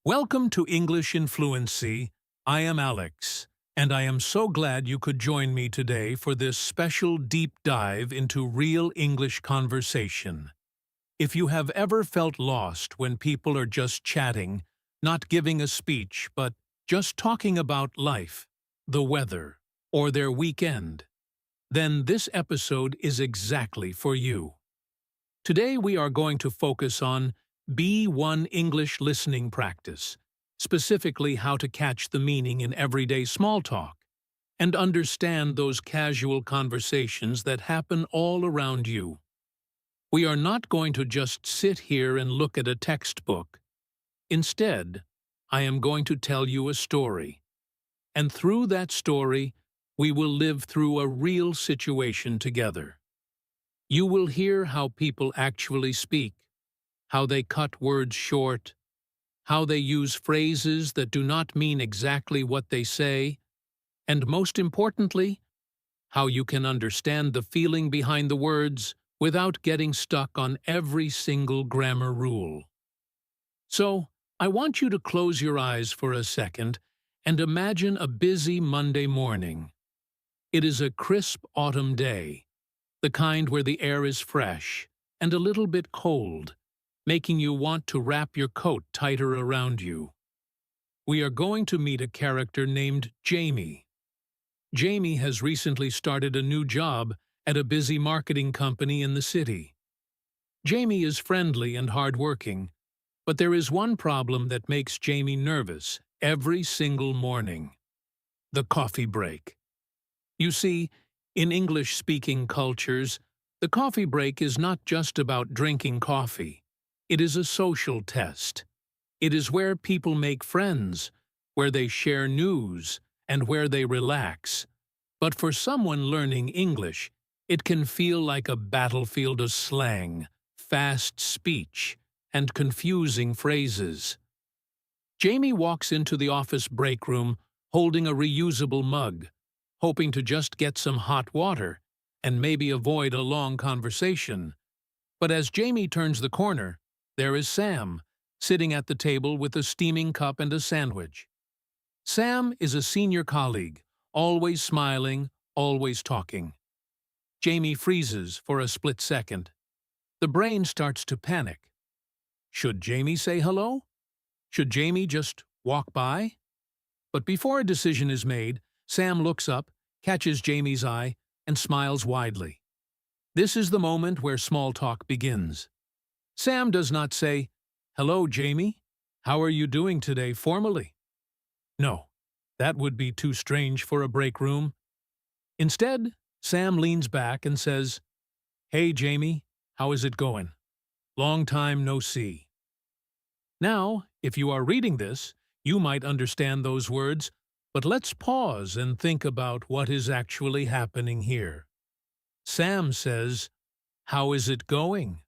Welcome to English in Fluency. I am Alex, and I am so glad you could join me today for this special deep dive into real English conversation. If you have ever felt lost when people are just chatting, not giving a speech, but just talking about life, the weather, or their weekend, then this episode is exactly for you. Today we are going to focus on B1 English listening practice, specifically how to catch the meaning in everyday small talk and understand those casual conversations that happen all around you. We are not going to just sit here and look at a textbook. Instead, I am going to tell you a story. And through that story, we will live through a real situation together. You will hear how people actually speak, how they cut words short, how they use phrases that do not mean exactly what they say, and most importantly, how you can understand the feeling behind the words without getting stuck on every single grammar rule. So, I want you to close your eyes for a second and imagine a busy Monday morning. It is a crisp autumn day, the kind where the air is fresh and a little bit cold, making you want to wrap your coat tighter around you. We are going to meet a character named Jamie. Jamie has recently started a new job at a busy marketing company in the city. Jamie is friendly and hardworking, but there is one problem that makes Jamie nervous every single morning: the coffee break. You see, in English-speaking cultures, the coffee break is not just about drinking coffee. It is a social test. It is where people make friends, where they share news, and where they relax. But for someone learning English, it can feel like a battlefield of slang, fast speech, and confusing phrases. Jamie walks into the office break room holding a reusable mug, hoping to just get some hot water and maybe avoid a long conversation. But as Jamie turns the corner, there is Sam, sitting at the table with a steaming cup and a sandwich. Sam is a senior colleague, always smiling, always talking. Jamie freezes for a split second. The brain starts to panic. Should Jamie say hello? Should Jamie just walk by? But before a decision is made, Sam looks up, catches Jamie's eye, and smiles widely. This is the moment where small talk begins. Sam does not say, "Hello, Jamie. How are you doing today?" formally. No, that would be too strange for a break room. Instead, Sam leans back and says, "Hey, Jamie, how is it going? Long time no see." Now, if you are reading this, you might understand those words, but let's pause and think about what is actually happening here. Sam says, "How is it going?"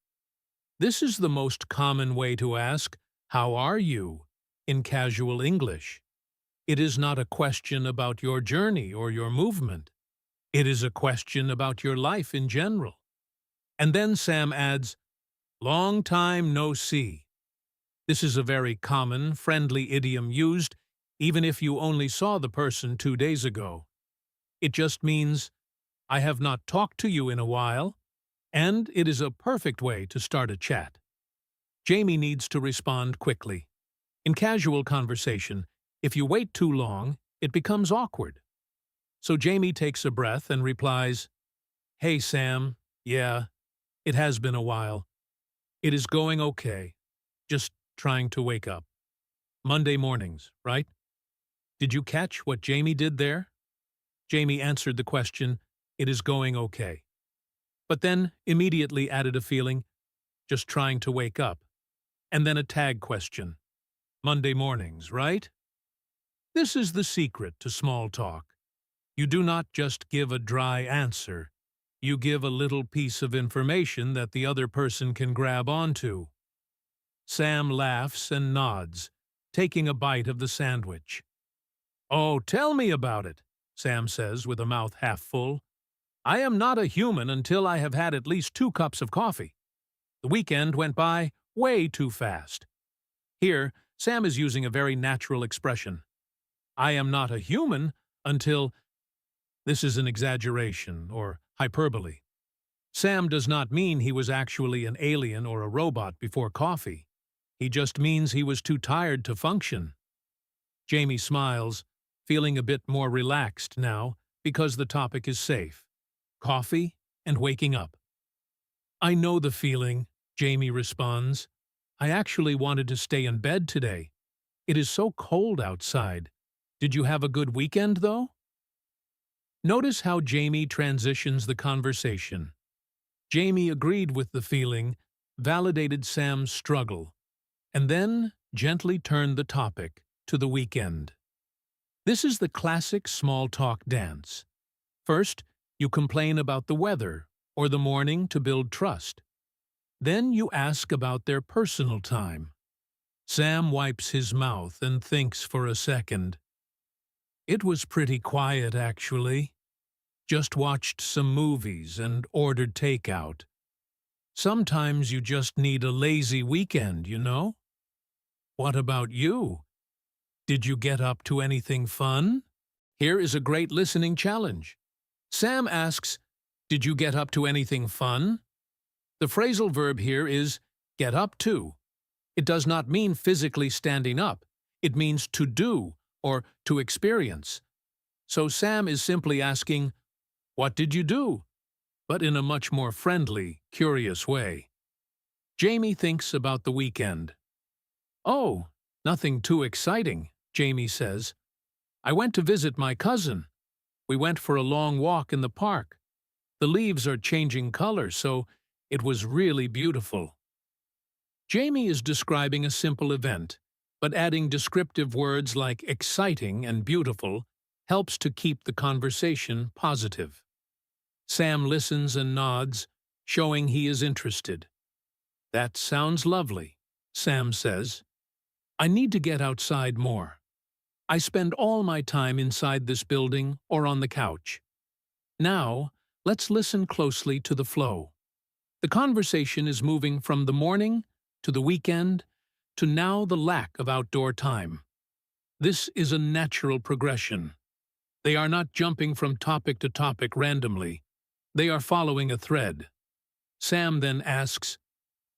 This is the most common way to ask, "How are you?" in casual English. It is not a question about your journey or your movement. It is a question about your life in general. And then Sam adds, "Long time no see." This is a very common, friendly idiom used even if you only saw the person 2 days ago. It just means, "I have not talked to you in a while," and it is a perfect way to start a chat. Jamie needs to respond quickly. In casual conversation, if you wait too long, it becomes awkward. So Jamie takes a breath and replies, "Hey, Sam, yeah, it has been a while. It is going okay. Just trying to wake up. Monday mornings, right?" Did you catch what Jamie did there? Jamie answered the question, "It is going okay," but then immediately added a feeling, "just trying to wake up," and then a tag question, "Monday mornings, right?" This is the secret to small talk. You do not just give a dry answer. You give a little piece of information that the other person can grab onto. Sam laughs and nods, taking a bite of the sandwich. "Oh, tell me about it," Sam says with a mouth half full. "I am not a human until I have had at least 2 cups of coffee. The weekend went by way too fast." Here, Sam is using a very natural expression. I am not a human until… This is an exaggeration or hyperbole. Sam does not mean he was actually an alien or a robot before coffee. He just means he was too tired to function. Jamie smiles, feeling a bit more relaxed now because the topic is safe. Coffee and waking up. I know the feeling, Jamie responds. I actually wanted to stay in bed today. It is so cold outside. Did you have a good weekend, though? Notice how Jamie transitions the conversation. Jamie agreed with the feeling, validated Sam's struggle, and then gently turned the topic to the weekend. This is the classic small talk dance. First, you complain about the weather or the morning to build trust. Then you ask about their personal time. Sam wipes his mouth and thinks for a second. It was pretty quiet, actually. Just watched some movies and ordered takeout. Sometimes you just need a lazy weekend, you know? What about you? Did you get up to anything fun? Here is a great listening challenge. Sam asks, did you get up to anything fun? The phrasal verb here is get up to. It does not mean physically standing up. It means to do or to experience. So Sam is simply asking, what did you do? But in a much more friendly, curious way. Jamie thinks about the weekend. Oh, nothing too exciting, Jamie says. I went to visit my cousin. We went for a long walk in the park. The leaves are changing color, so it was really beautiful. Jamie is describing a simple event, but adding descriptive words like exciting and beautiful helps to keep the conversation positive. Sam listens and nods, showing he is interested. That sounds lovely, Sam says. I need to get outside more. I spend all my time inside this building or on the couch. Now, let's listen closely to the flow. The conversation is moving from the morning to the weekend to now the lack of outdoor time. This is a natural progression. They are not jumping from topic to topic randomly. They are following a thread. Sam then asks,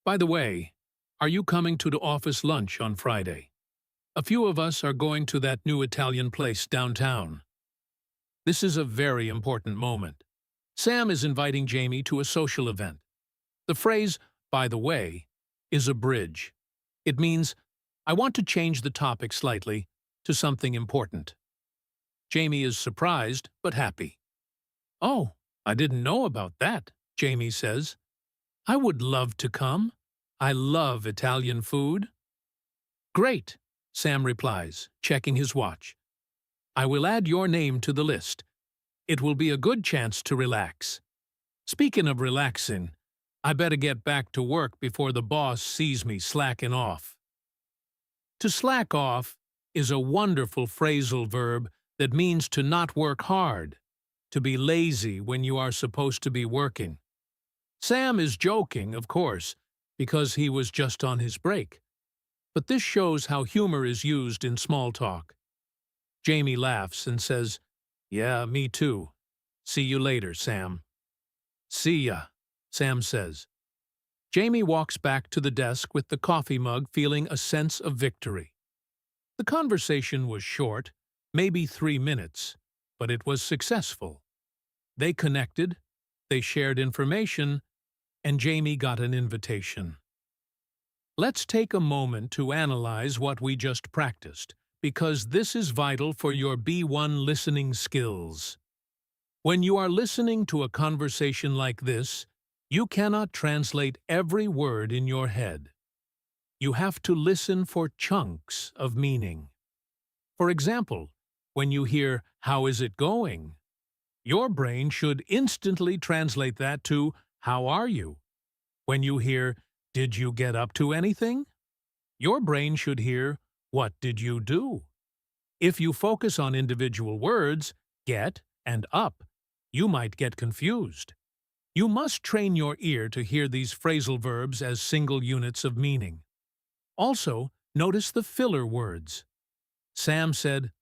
by the way, are you coming to the office lunch on Friday? A few of us are going to that new Italian place downtown. This is a very important moment. Sam is inviting Jamie to a social event. The phrase, by the way, is a bridge. It means, I want to change the topic slightly to something important. Jamie is surprised but happy. Oh, I didn't know about that, Jamie says. I would love to come. I love Italian food. Great, Sam replies, checking his watch. I will add your name to the list. It will be a good chance to relax. Speaking of relaxing, I better get back to work before the boss sees me slacking off. To slack off is a wonderful phrasal verb that means to not work hard, to be lazy when you are supposed to be working. Sam is joking, of course, because he was just on his break. But this shows how humor is used in small talk. Jamie laughs and says, yeah, me too. See you later, Sam. See ya, Sam says. Jamie walks back to the desk with the coffee mug, feeling a sense of victory. The conversation was short, maybe 3 minutes, but it was successful. They connected, they shared information, and Jamie got an invitation. Let's take a moment to analyze what we just practiced, because this is vital for your B1 listening skills. When you are listening to a conversation like this, you cannot translate every word in your head. You have to listen for chunks of meaning. For example, when you hear, "How is it going?" your brain should instantly translate that to, "How are you?" When you hear, "Did you get up to anything?" your brain should hear, "What did you do?" If you focus on individual words, get and up, you might get confused. You must train your ear to hear these phrasal verbs as single units of meaning. Also, Notice the filler words. Sam said,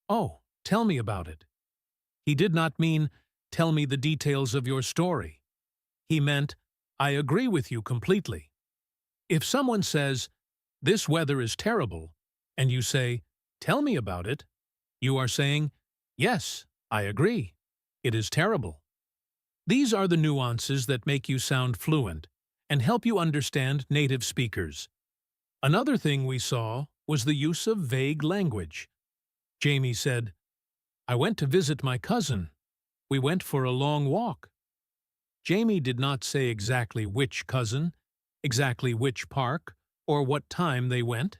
"Oh, tell me about it." He did not mean, "Tell me the details of your story." He meant, "I agree with you completely." If someone says, "This weather is terrible," and you say, "Tell me about it," you are saying, "Yes, I agree. It is terrible." These are the nuances that make you sound fluent and help you understand native speakers. Another thing we saw was the use of vague language. Jamie said, "I went to visit my cousin. We went for a long walk." Jamie did not say exactly which cousin, exactly which park, or what time they went.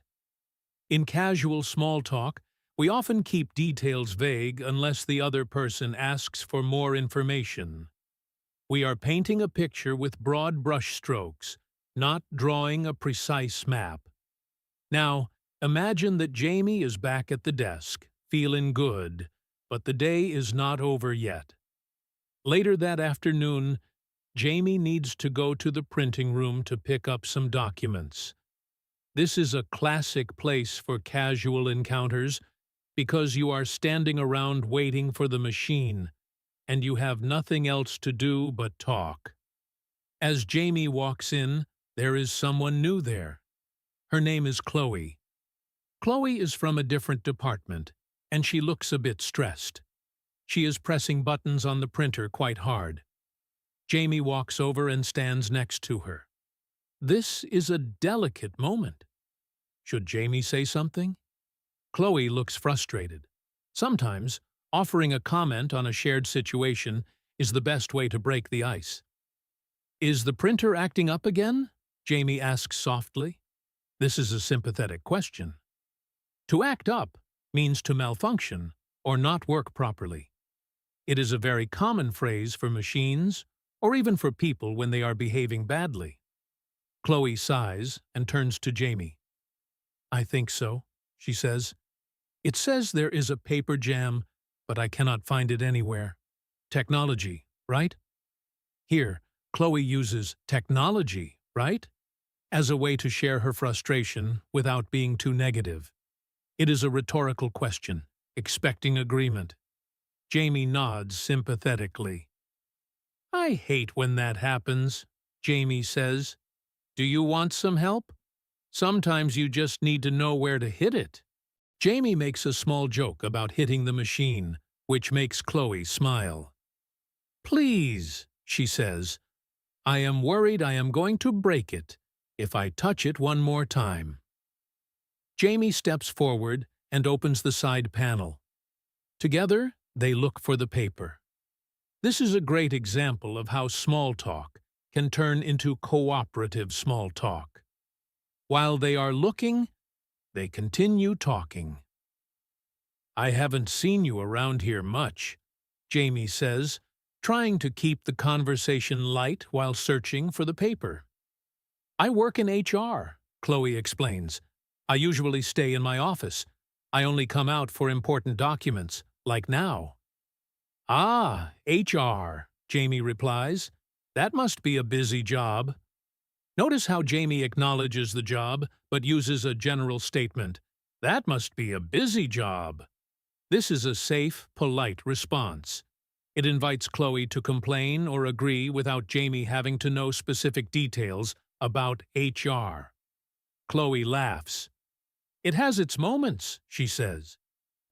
In casual small talk, we often keep details vague unless the other person asks for more information. We are painting a picture with broad brushstrokes, not drawing a precise map. Now, imagine that Jamie is back at the desk, feeling good, but the day is not over yet. Later that afternoon, Jamie needs to go to the printing room to pick up some documents. This is a classic place for casual encounters because you are standing around waiting for the machine, and you have nothing else to do but talk. As Jamie walks in, there is someone new there. Her name is Chloe. Chloe is from a different department, and she looks a bit stressed. She is pressing buttons on the printer quite hard. Jamie walks over and stands next to her. This is a delicate moment. Should Jamie say something? Chloe looks frustrated. Sometimes, offering a comment on a shared situation is the best way to break the ice. "Is the printer acting up again?" Jamie asks softly. This is a sympathetic question. To act up means to malfunction or not work properly. It is a very common phrase for machines or even for people when they are behaving badly. Chloe sighs and turns to Jamie. "I think so," she says. "It says there is a paper jam, but I cannot find it anywhere. Technology, right?" Here, Chloe uses "technology, right?" as a way to share her frustration without being too negative. It is a rhetorical question, expecting agreement. Jamie nods sympathetically. "I hate when that happens," Jamie says. "Do you want some help? Sometimes you just need to know where to hit it." Jamie makes a small joke about hitting the machine, which makes Chloe smile. "Please," she says, "I am worried I am going to break it if I touch it one more time." Jamie steps forward and opens the side panel. Together, they look for the paper. This is a great example of how small talk can turn into cooperative small talk. While they are looking, they continue talking. "I haven't seen you around here much," Jamie says, trying to keep the conversation light while searching for the paper. "I work in HR," Chloe explains. "I usually stay in my office. I only come out for important documents, like now." "Ah, HR," Jamie replies. "That must be a busy job." Notice how Jamie acknowledges the job, but uses a general statement. "That must be a busy job." This is a safe, polite response. It invites Chloe to complain or agree without Jamie having to know specific details about HR. Chloe laughs. "It has its moments," she says.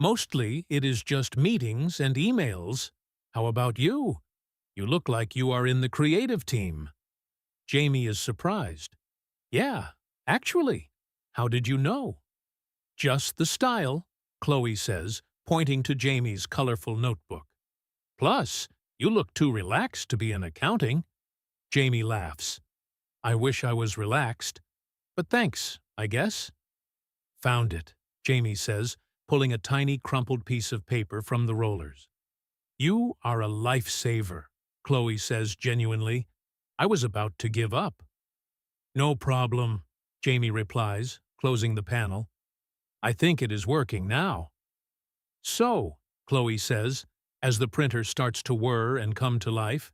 "Mostly it is just meetings and emails. How about you? You look like you are in the creative team." Jamie is surprised. "Yeah, actually. How did you know?" "Just the style," Chloe says, pointing to Jamie's colorful notebook. "Plus, you look too relaxed to be in accounting." Jamie laughs. "I wish I was relaxed. But thanks, I guess." "Found it," Jamie says, pulling a tiny crumpled piece of paper from the rollers. "You are a lifesaver," Chloe says genuinely. "I was about to give up." "No problem," Jamie replies, closing the panel. "I think it is working now." "So," Chloe says, as the printer starts to whir and come to life,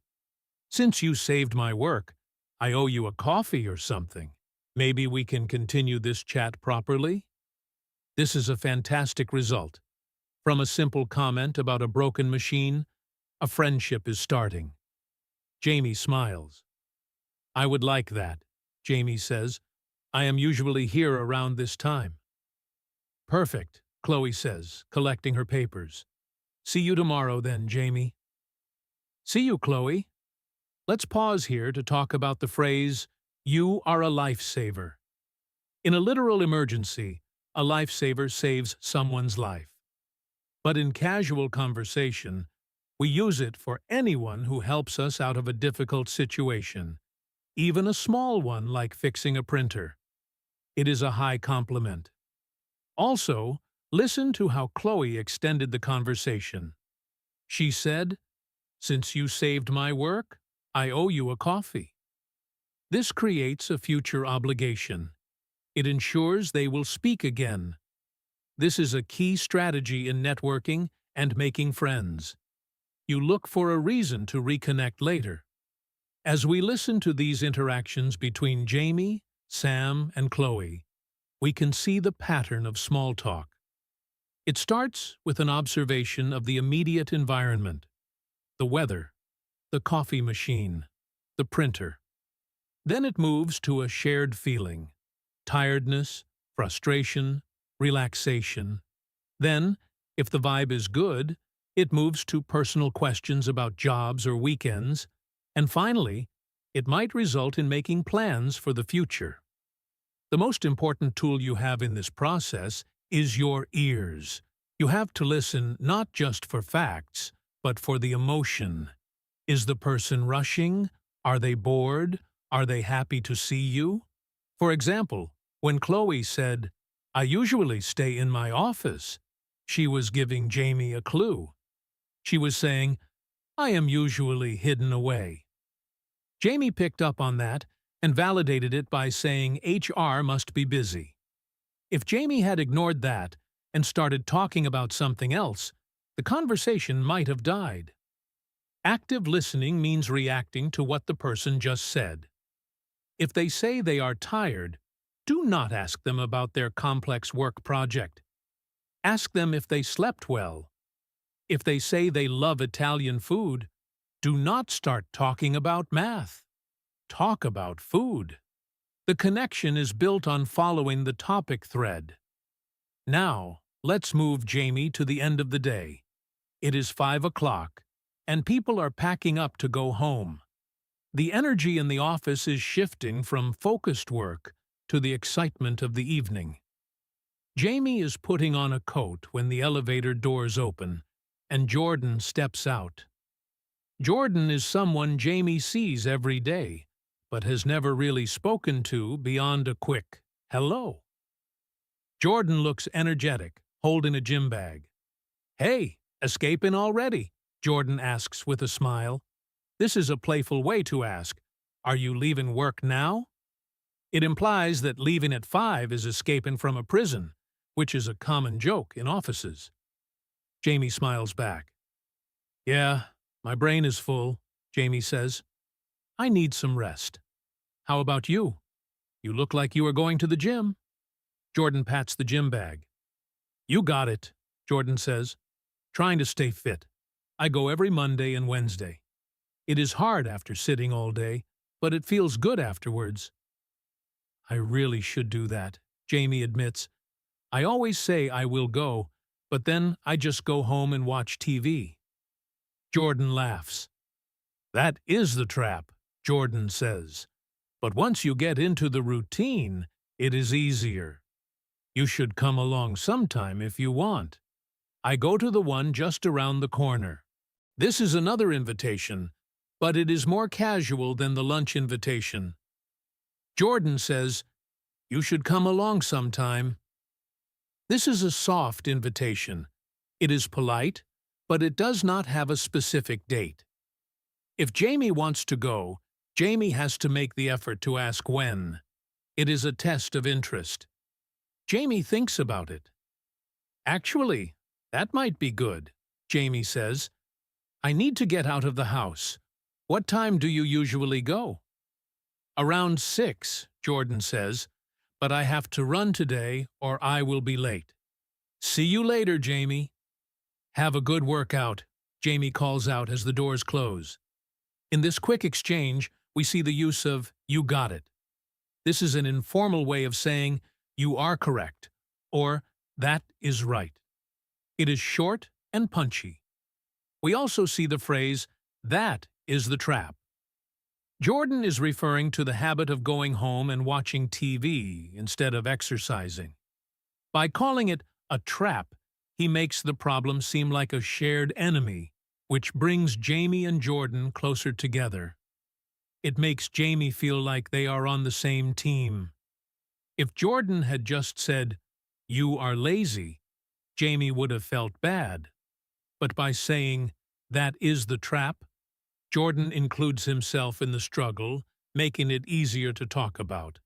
"since you saved my work, I owe you a coffee or something." Maybe we can continue this chat properly? This is a fantastic result. From a simple comment about a broken machine, a friendship is starting. Jamie smiles. I would like that, Jamie says. I am usually here around this time. Perfect, Chloe says, collecting her papers. See you tomorrow then, Jamie. See you, Chloe. Let's pause here to talk about the phrase, you are a lifesaver. In a literal emergency, a lifesaver saves someone's life. But in casual conversation, we use it for anyone who helps us out of a difficult situation, even a small one like fixing a printer. It is a high compliment. Also, listen to how Chloe extended the conversation. She said, "Since you saved my work, I owe you a coffee." This creates a future obligation. It ensures they will speak again. This is a key strategy in networking and making friends. You look for a reason to reconnect later. As we listen to these interactions between Jamie, Sam, and Chloe, we can see the pattern of small talk. It starts with an observation of the immediate environment, the weather, the coffee machine, the printer. Then it moves to a shared feeling, tiredness, frustration, relaxation. Then, if the vibe is good, it moves to personal questions about jobs or weekends, and finally, it might result in making plans for the future. The most important tool you have in this process is your ears. You have to listen not just for facts, but for the emotion. Is the person rushing? Are they bored? Are they happy to see you? For example, when Chloe said, "I usually stay in my office," she was giving Jamie a clue. She was saying, "I am usually hidden away." Jamie picked up on that and validated it by saying HR must be busy. If Jamie had ignored that and started talking about something else, the conversation might have died. Active listening means reacting to what the person just said. If they say they are tired, do not ask them about their complex work project. Ask them if they slept well. If they say they love Italian food, do not start talking about math. Talk about food. The connection is built on following the topic thread. Now, let's move Jamie to the end of the day. It is 5 o'clock, and people are packing up to go home. The energy in the office is shifting from focused work to the excitement of the evening. Jamie is putting on a coat when the elevator doors open, and Jordan steps out. Jordan is someone Jamie sees every day, but has never really spoken to beyond a quick hello. Jordan looks energetic, holding a gym bag. "Hey, escaping already?" Jordan asks with a smile. This is a playful way to ask, "Are you leaving work now?" It implies that leaving at 5 is escaping from a prison, which is a common joke in offices. Jamie smiles back. "Yeah, my brain is full," Jamie says. "I need some rest. How about you? You look like you are going to the gym." Jordan pats the gym bag. "You got it," Jordan says. "Trying to stay fit. I go every Monday and Wednesday. It is hard after sitting all day, but it feels good afterwards." "I really should do that," Jamie admits. "I always say I will go, but then I just go home and watch TV." Jordan laughs. "That is the trap," Jordan says. "But once you get into the routine, it is easier. You should come along sometime if you want. I go to the one just around the corner. This is another invitation, but it is more casual than the lunch invitation." Jordan says, "You should come along sometime." This is a soft invitation. It is polite, but it does not have a specific date. If Jamie wants to go, Jamie has to make the effort to ask when. It is a test of interest. Jamie thinks about it. "Actually, that might be good," Jamie says. "I need to get out of the house. What time do you usually go?" "Around 6, Jordan says, "but I have to run today or I will be late." "See you later, Jamie." "Have a good workout," Jamie calls out as the doors close. In this quick exchange, we see the use of "you got it." This is an informal way of saying "you are correct" or "that is right." It is short and punchy. We also see the phrase "that is the trap." Jordan is referring to the habit of going home and watching TV instead of exercising. By calling it a trap, he makes the problem seem like a shared enemy, which brings Jamie and Jordan closer together. It makes Jamie feel like they are on the same team. If Jordan had just said, "you are lazy," Jamie would have felt bad. But by saying, "that is the trap," Jordan includes himself in the struggle, making it easier to talk about.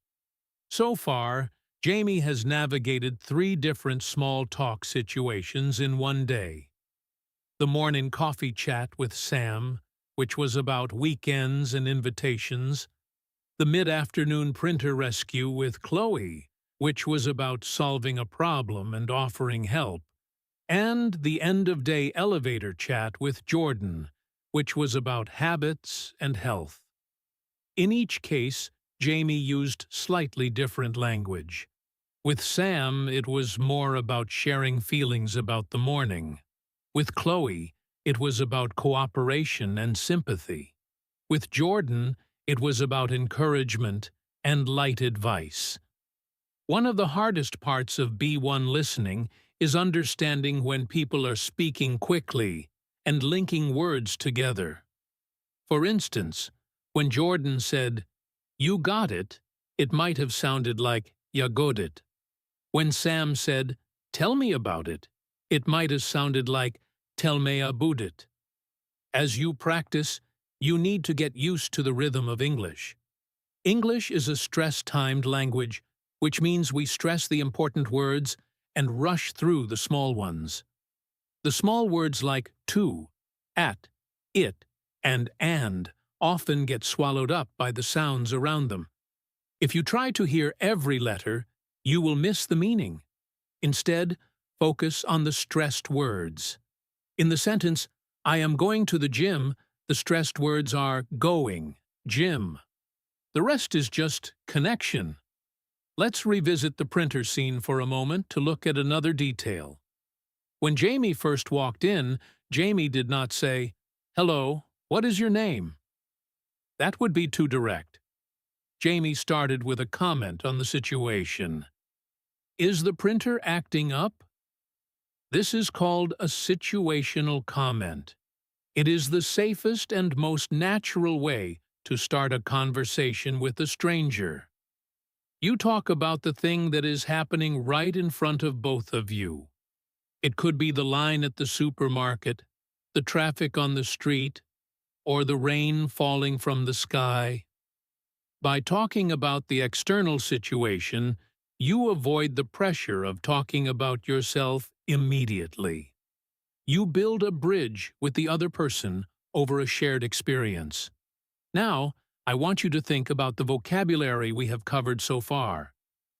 So far, Jamie has navigated 3 different small talk situations in one day. The morning coffee chat with Sam, which was about weekends and invitations. The mid-afternoon printer rescue with Chloe, which was about solving a problem and offering help. And the end-of-day elevator chat with Jordan, which was about habits and health. In each case, Jamie used slightly different language. With Sam, it was more about sharing feelings about the morning. With Chloe, it was about cooperation and sympathy. With Jordan, it was about encouragement and light advice. One of the hardest parts of B1 listening is understanding when people are speaking quickly and linking words together. For instance, when Jordan said, "you got it," it might have sounded like "ya got it." When Sam said, "tell me about it," it might have sounded like "tell me about it." As you practice, you need to get used to the rhythm of English. English is a stress-timed language, which means we stress the important words and rush through the small ones. The small words like to, at, it, and often get swallowed up by the sounds around them. If you try to hear every letter, you will miss the meaning. Instead, focus on the stressed words. In the sentence, "I am going to the gym," the stressed words are going, gym. The rest is just connection. Let's revisit the printer scene for a moment to look at another detail. When Jamie first walked in, Jamie did not say, "Hello, what is your name?" That would be too direct. Jamie started with a comment on the situation. "Is the printer acting up?" This is called a situational comment. It is the safest and most natural way to start a conversation with a stranger. You talk about the thing that is happening right in front of both of you. It could be the line at the supermarket, the traffic on the street, or the rain falling from the sky. By talking about the external situation, you avoid the pressure of talking about yourself immediately. You build a bridge with the other person over a shared experience. Now, I want you to think about the vocabulary we have covered so far.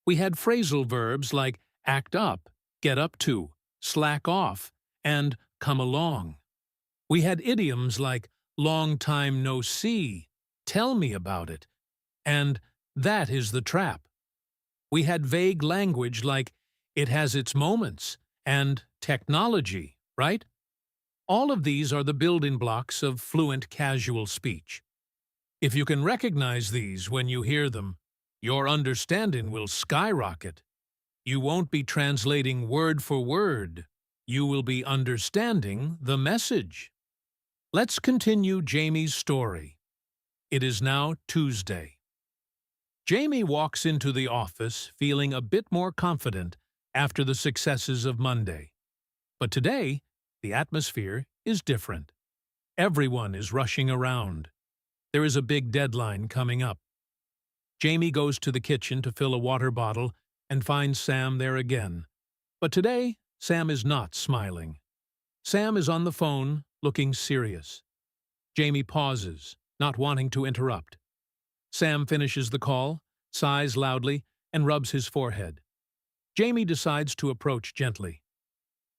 We had phrasal verbs like act up, get up to, slack off, and come along. We had idioms like long time no see, tell me about it, and that is the trap. We had vague language like it has its moments and technology, right? All of these are the building blocks of fluent casual speech. If you can recognize these when you hear them, your understanding will skyrocket. You won't be translating word for word. You will be understanding the message. Let's continue Jamie's story. It is now Tuesday. Jamie walks into the office feeling a bit more confident after the successes of Monday. But today, the atmosphere is different. Everyone is rushing around. There is a big deadline coming up. Jamie goes to the kitchen to fill a water bottle and finds Sam there again. But today, Sam is not smiling. Sam is on the phone, looking serious. Jamie pauses, not wanting to interrupt. Sam finishes the call, sighs loudly, and rubs his forehead. Jamie decides to approach gently.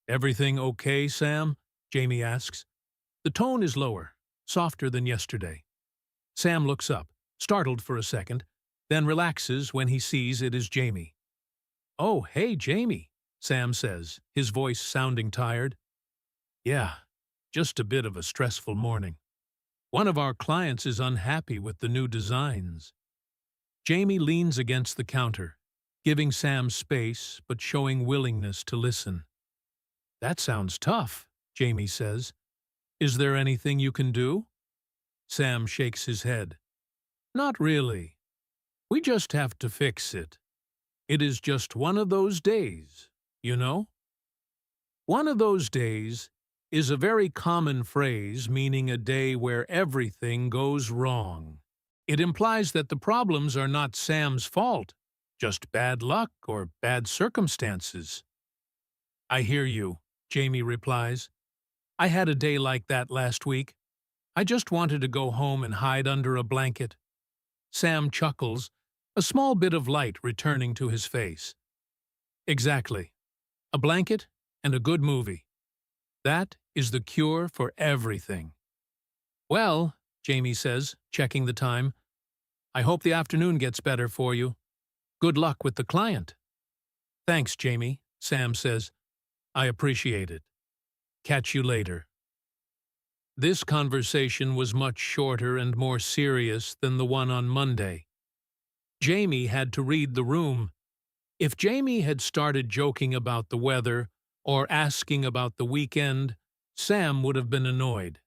"Everything okay, Sam?" Jamie asks. The tone is lower, softer than yesterday. Sam looks up, startled for a second, then relaxes when he sees it is Jamie. "Oh, hey, Jamie," Sam says, his voice sounding tired. "Yeah, just a bit of a stressful morning. One of our clients is unhappy with the new designs." Jamie leans against the counter, giving Sam space but showing willingness to listen. "That sounds tough," Jamie says. "Is there anything you can do?" Sam shakes his head. "Not really. We just have to fix it. It is just one of those days, you know?" One of those days is a very common phrase meaning a day where everything goes wrong. It implies that the problems are not Sam's fault, just bad luck or bad circumstances. "I hear you," Jamie replies. "I had a day like that last week. I just wanted to go home and hide under a blanket." Sam chuckles, a small bit of light returning to his face. "Exactly. A blanket and a good movie. That is the cure for everything." "Well," Jamie says, checking the time, "I hope the afternoon gets better for you. Good luck with the client." "Thanks, Jamie," Sam says. "I appreciate it. Catch you later." This conversation was much shorter and more serious than the one on Monday. Jamie had to read the room. If Jamie had started joking about the weather or asking about the weekend, Sam would have been annoyed.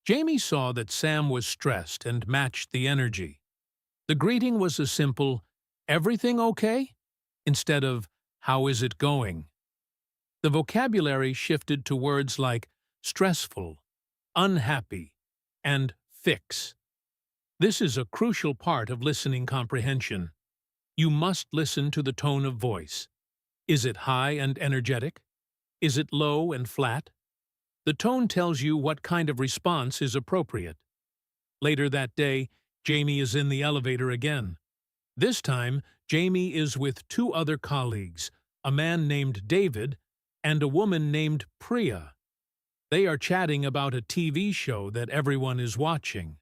Jamie saw that Sam was stressed and matched the energy. The greeting was a simple, "Everything okay?" instead of, "How is it going?" The vocabulary shifted to words like stressful, unhappy, and fix. This is a crucial part of listening comprehension. You must listen to the tone of voice. Is it high and energetic? Is it low and flat? The tone tells you what kind of response is appropriate. Later that day, Jamie is in the elevator again. This time, Jamie is with two other colleagues, a man named David and a woman named Priya. They are chatting about a TV show that everyone is watching.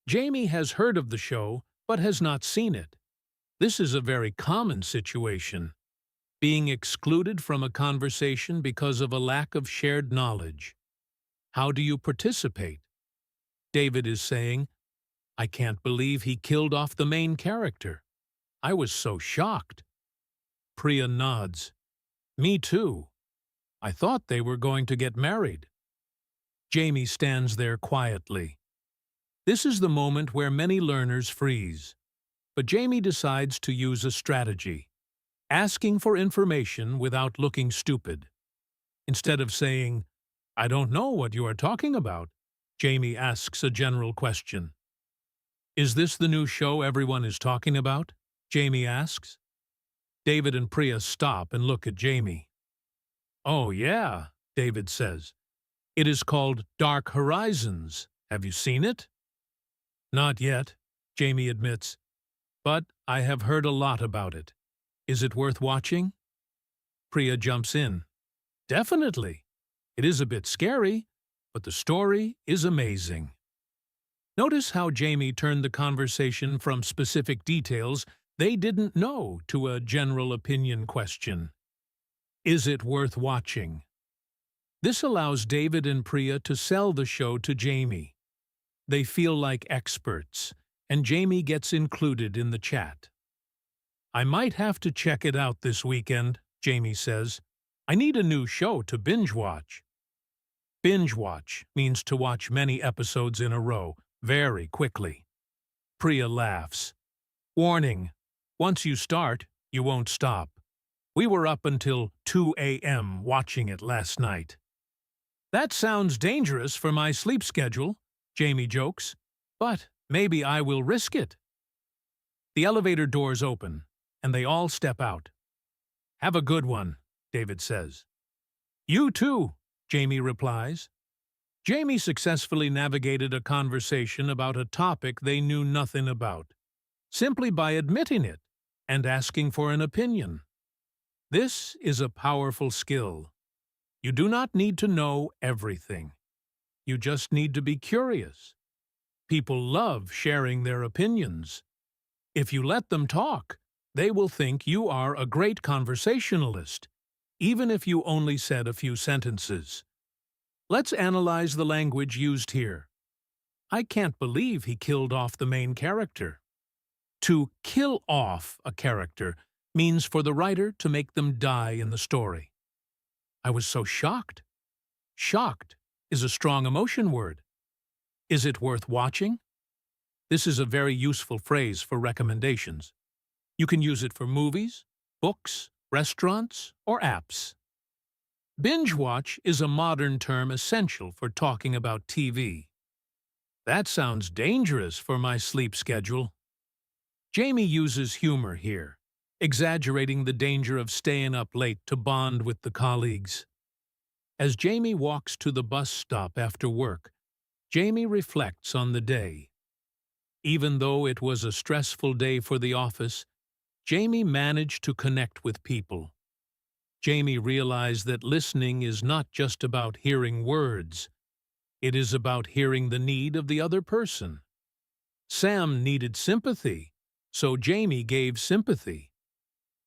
Jamie has heard of the show, but has not seen it. This is a very common situation, being excluded from a conversation because of a lack of shared knowledge. How do you participate? David is saying, "I can't believe he killed off the main character. I was so shocked." Priya nods. "Me too. I thought they were going to get married." Jamie stands there quietly. This is the moment where many learners freeze. But Jamie decides to use a strategy, asking for information without looking stupid. Instead of saying, "I don't know what you are talking about," Jamie asks a general question. "Is this the new show everyone is talking about?" Jamie asks. David and Priya stop and look at Jamie. "Oh yeah," David says. "It is called Dark Horizons. Have you seen it?" "Not yet," Jamie admits. "But I have heard a lot about it. Is it worth watching?" Priya jumps in. "Definitely. It is a bit scary, but the story is amazing." Notice how Jamie turned the conversation from specific details they didn't know to a general opinion question. Is it worth watching? This allows David and Priya to sell the show to Jamie. They feel like experts, and Jamie gets included in the chat. "I might have to check it out this weekend," Jamie says. "I need a new show to binge-watch." Binge-watch means to watch many episodes in a row, very quickly. Priya laughs. "Warning, once you start, you won't stop. We were up until 2 a.m. watching it last night." "That sounds dangerous for my sleep schedule," Jamie jokes, "but maybe I will risk it." The elevator doors open, and they all step out. "Have a good one," David says. "You too," Jamie replies. Jamie successfully navigated a conversation about a topic they knew nothing about. simply by admitting it and asking for an opinion. This is a powerful skill. You do not need to know everything. You just need to be curious. People love sharing their opinions. If you let them talk, they will think you are a great conversationalist, even if you only said a few sentences. Let's analyze the language used here. I can't believe he killed off the main character. To kill off a character means for the writer to make them die in the story. I was so shocked. Shocked is a strong emotion word. Is it worth watching? This is a very useful phrase for recommendations. You can use it for movies, books, restaurants, or apps. Binge watch is a modern term essential for talking about TV. That sounds dangerous for my sleep schedule. Jamie uses humor here, exaggerating the danger of staying up late to bond with the colleagues. As Jamie walks to the bus stop after work, Jamie reflects on the day. Even though it was a stressful day for the office, Jamie managed to connect with people. Jamie realized that listening is not just about hearing words. It is about hearing the need of the other person. Sam needed sympathy, so Jamie gave sympathy.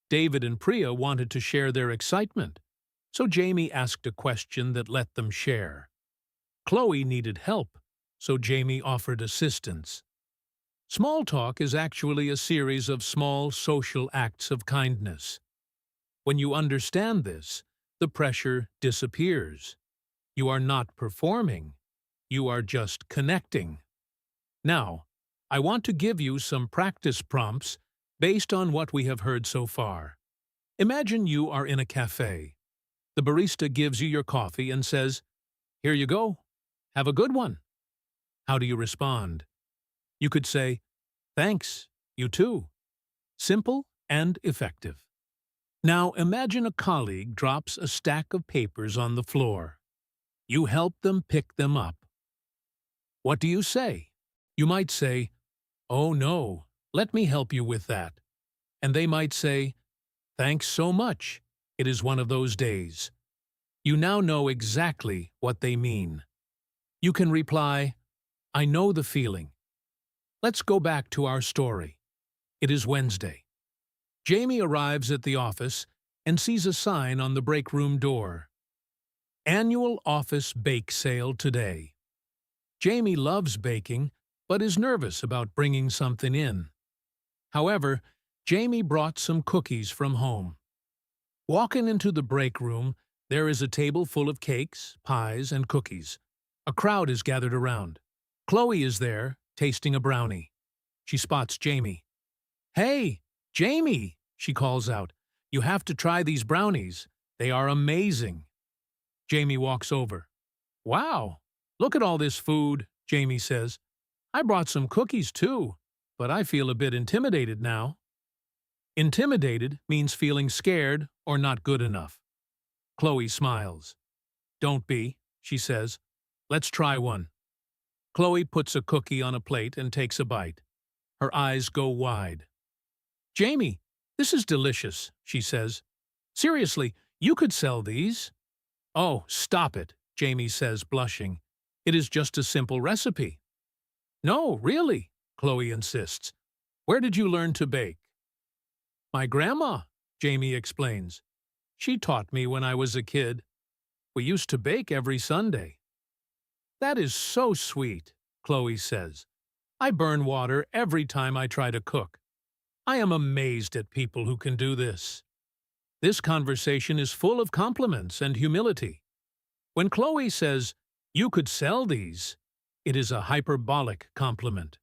David and Priya wanted to share their excitement, so Jamie asked a question that let them share. Chloe needed help, so Jamie offered assistance. Small talk is actually a series of small social acts of kindness. When you understand this, the pressure disappears. You are not performing. You are just connecting. Now, I want to give you some practice prompts based on what we have heard so far. Imagine you are in a cafe. The barista gives you your coffee and says, "Here you go. Have a good one." How do you respond? You could say, "Thanks, you too." Simple and effective. Now imagine a colleague drops a stack of papers on the floor. You help them pick them up. What do you say? You might say, "Oh no, let me help you with that." And they might say, "Thanks so much. It is one of those days." You now know exactly what they mean. You can reply, "I know the feeling." Let's go back to our story. It is Wednesday. Jamie arrives at the office and sees a sign on the break room door. Annual office bake sale today. Jamie loves baking, but is nervous about bringing something in. However, Jamie brought some cookies from home. Walking into the break room, there is a table full of cakes, pies, and cookies. A crowd is gathered around. Chloe is there, tasting a brownie. She spots Jamie. "Hey, Jamie," she calls out. "You have to try these brownies. They are amazing." Jamie walks over. "Wow, look at all this food," Jamie says. "I brought some cookies too, but I feel a bit intimidated now." Intimidated means feeling scared or not good enough. Chloe smiles. "Don't be," she says. "Let's try one." Chloe puts a cookie on a plate and takes a bite. Her eyes go wide. "Jamie, this is delicious," she says. "Seriously, you could sell these." "Oh, stop it," Jamie says, blushing. "It is just a simple recipe." "No, really," Chloe insists. "Where did you learn to bake?" "My grandma," Jamie explains. "She taught me when I was a kid. We used to bake every Sunday." "That is so sweet," Chloe says. "I burn water every time I try to cook. I am amazed at people who can do this." This conversation is full of compliments and humility. When Chloe says, "You could sell these," it is a hyperbolic compliment.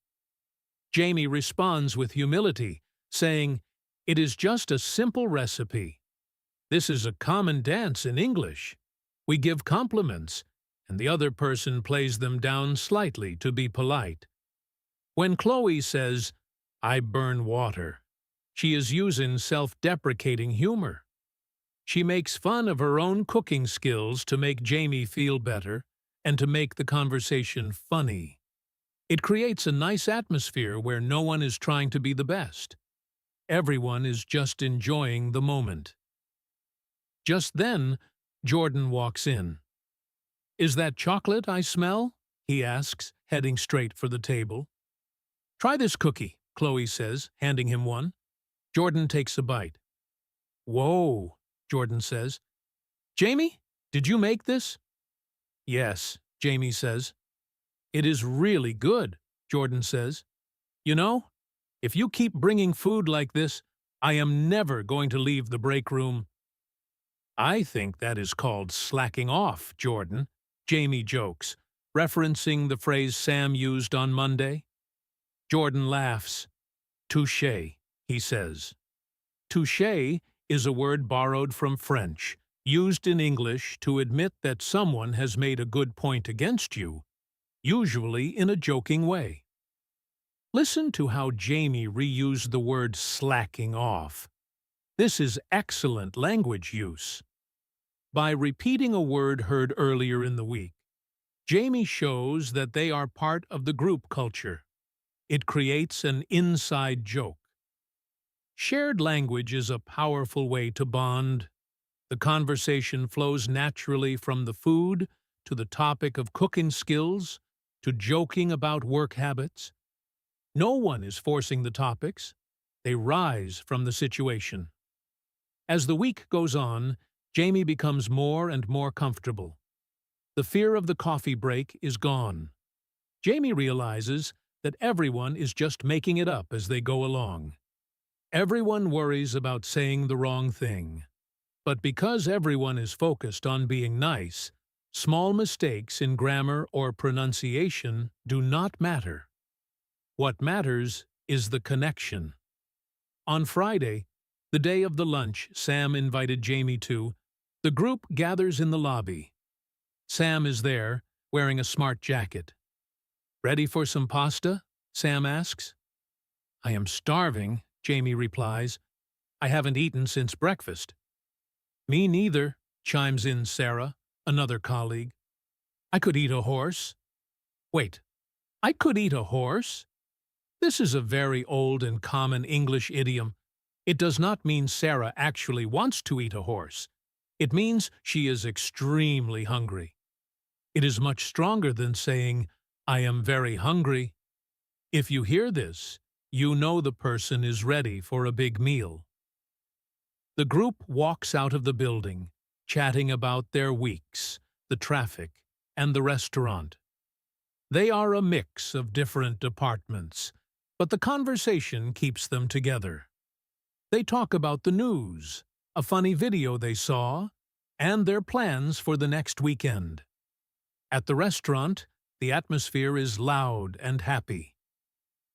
Jamie responds with humility, saying, "It is just a simple recipe." This is a common dance in English. We give compliments, and the other person plays them down slightly to be polite. When Chloe says, "I burn water," she is using self-deprecating humor. She makes fun of her own cooking skills to make Jamie feel better and to make the conversation funny. It creates a nice atmosphere where no one is trying to be the best. Everyone is just enjoying the moment. Just then, Jordan walks in. "Is that chocolate I smell?" he asks, heading straight for the table. "Try this cookie," Chloe says, handing him one. Jordan takes a bite. "Whoa," Jordan says. "Jamie, did you make this?" "Yes," Jamie says. "It is really good," Jordan says. "You know, if you keep bringing food like this, I am never going to leave the break room." "I think that is called slacking off, Jordan," Jamie jokes, referencing the phrase Sam used on Monday. Jordan laughs. "Touché," he says. Touché is a word borrowed from French, used in English to admit that someone has made a good point against you, usually in a joking way. Listen to how Jamie reused the word slacking off. This is excellent language use. By repeating a word heard earlier in the week, Jamie shows that they are part of the group culture. It creates an inside joke. Shared language is a powerful way to bond. The conversation flows naturally from the food to the topic of cooking skills to joking about work habits. No one is forcing the topics. They rise from the situation. As the week goes on, Jamie becomes more and more comfortable. The fear of the coffee break is gone. Jamie realizes that everyone is just making it up as they go along. Everyone worries about saying the wrong thing. But because everyone is focused on being nice, small mistakes in grammar or pronunciation do not matter. What matters is the connection. On Friday, the day of the lunch Sam invited Jamie to, the group gathers in the lobby. Sam is there, wearing a smart jacket. "Ready for some pasta?" Sam asks. "I am starving," Jamie replies. "I haven't eaten since breakfast." "Me neither," chimes in Sarah, another colleague. "I could eat a horse." "Wait, I could eat a horse?" This is a very old and common English idiom. It does not mean Sarah actually wants to eat a horse. It means she is extremely hungry. It is much stronger than saying, "I am very hungry." If you hear this, you know the person is ready for a big meal. The group walks out of the building, chatting about their weeks, the traffic, and the restaurant. They are a mix of different departments, but the conversation keeps them together. They talk about the news, a funny video they saw, and their plans for the next weekend. At the restaurant, the atmosphere is loud and happy.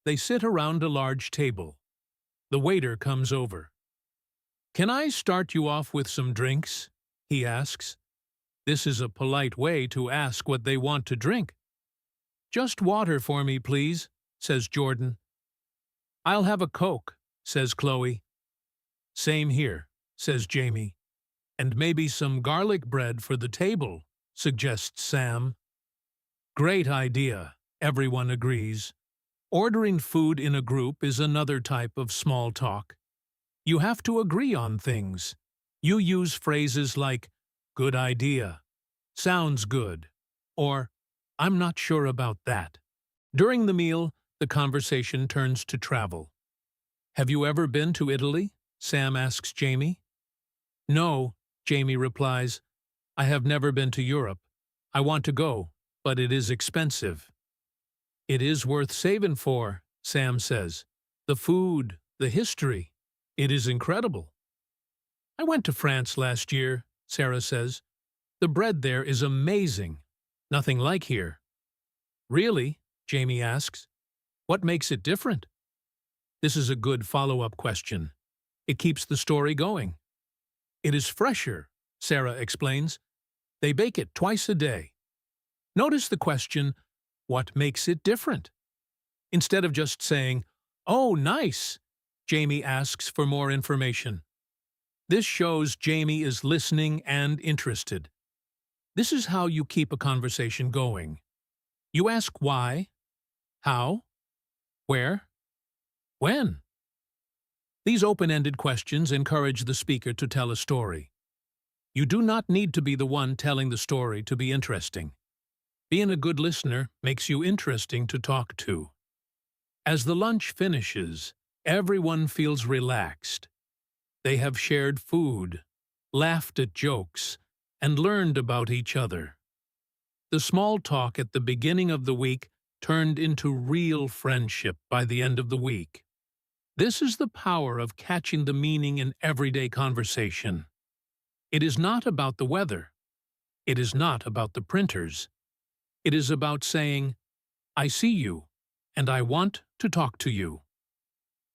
They sit around a large table. The waiter comes over. "Can I start you off with some drinks?" he asks. This is a polite way to ask what they want to drink. "Just water for me, please," says Jordan. "I'll have a Coke," says Chloe. "Same here," says Jamie. "And maybe some garlic bread for the table," suggests Sam. "Great idea," everyone agrees. Ordering food in a group is another type of small talk. You have to agree on things. You use phrases like, "good idea," "sounds good," or "I'm not sure about that." During the meal, the conversation turns to travel. "Have you ever been to Italy?" Sam asks Jamie. "No," Jamie replies. "I have never been to Europe. I want to go, but it is expensive." "It is worth saving for," Sam says. "The food, the history. It is incredible." "I went to France last year," Sarah says. "The bread there is amazing. Nothing like here." "Really?" Jamie asks. "What makes it different?" This is a good follow-up question. It keeps the story going. "It is fresher," Sarah explains. "They bake it twice a day." Notice the question, what makes it different? Instead of just saying, "Oh, nice," Jamie asks for more information. This shows Jamie is listening and interested. This is how you keep a conversation going. You ask why, How? Where? When? These open-ended questions encourage the speaker to tell a story. You do not need to be the one telling the story to be interesting. Being a good listener makes you interesting to talk to. As the lunch finishes, everyone feels relaxed. They have shared food, laughed at jokes, and learned about each other. The small talk at the beginning of the week turned into real friendship by the end of the week. This is the power of catching the meaning in everyday conversation. It is not about the weather. It is not about the printers. It is about saying, I see you, and I want to talk to you.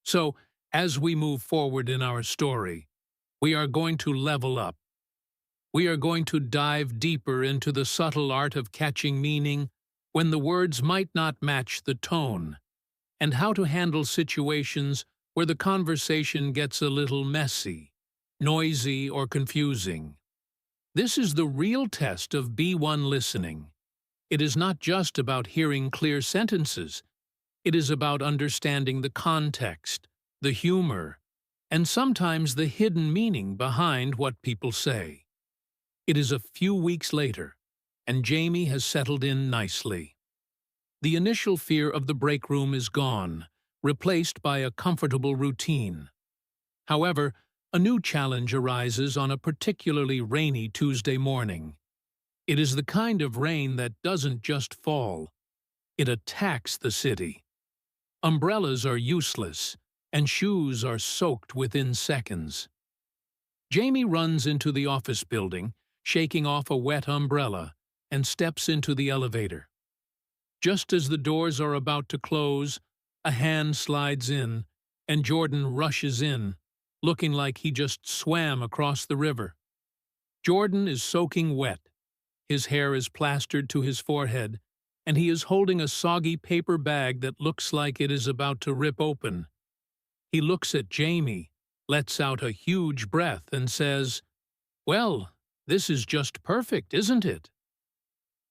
So, as we move forward in our story, we are going to level up. We are going to dive deeper into the subtle art of catching meaning when the words might not match the tone, and how to handle situations where the conversation gets a little messy, noisy, or confusing. This is the real test of B1 listening. It is not just about hearing clear sentences. It is about understanding the context, the humor, and sometimes the hidden meaning behind what people say. It is a few weeks later, and Jamie has settled in nicely. The initial fear of the break room is gone, replaced by a comfortable routine. However, a new challenge arises on a particularly rainy Tuesday morning. It is the kind of rain that doesn't just fall. It attacks the city. Umbrellas are useless, and shoes are soaked within seconds. Jamie runs into the office building, shaking off a wet umbrella, and steps into the elevator. Just as the doors are about to close, a hand slides in, and Jordan rushes in, looking like he just swam across the river. Jordan is soaking wet. His hair is plastered to his forehead, and he is holding a soggy paper bag that looks like it is about to rip open. He looks at Jamie, lets out a huge breath, and says, "Well, this is just perfect, isn't it?"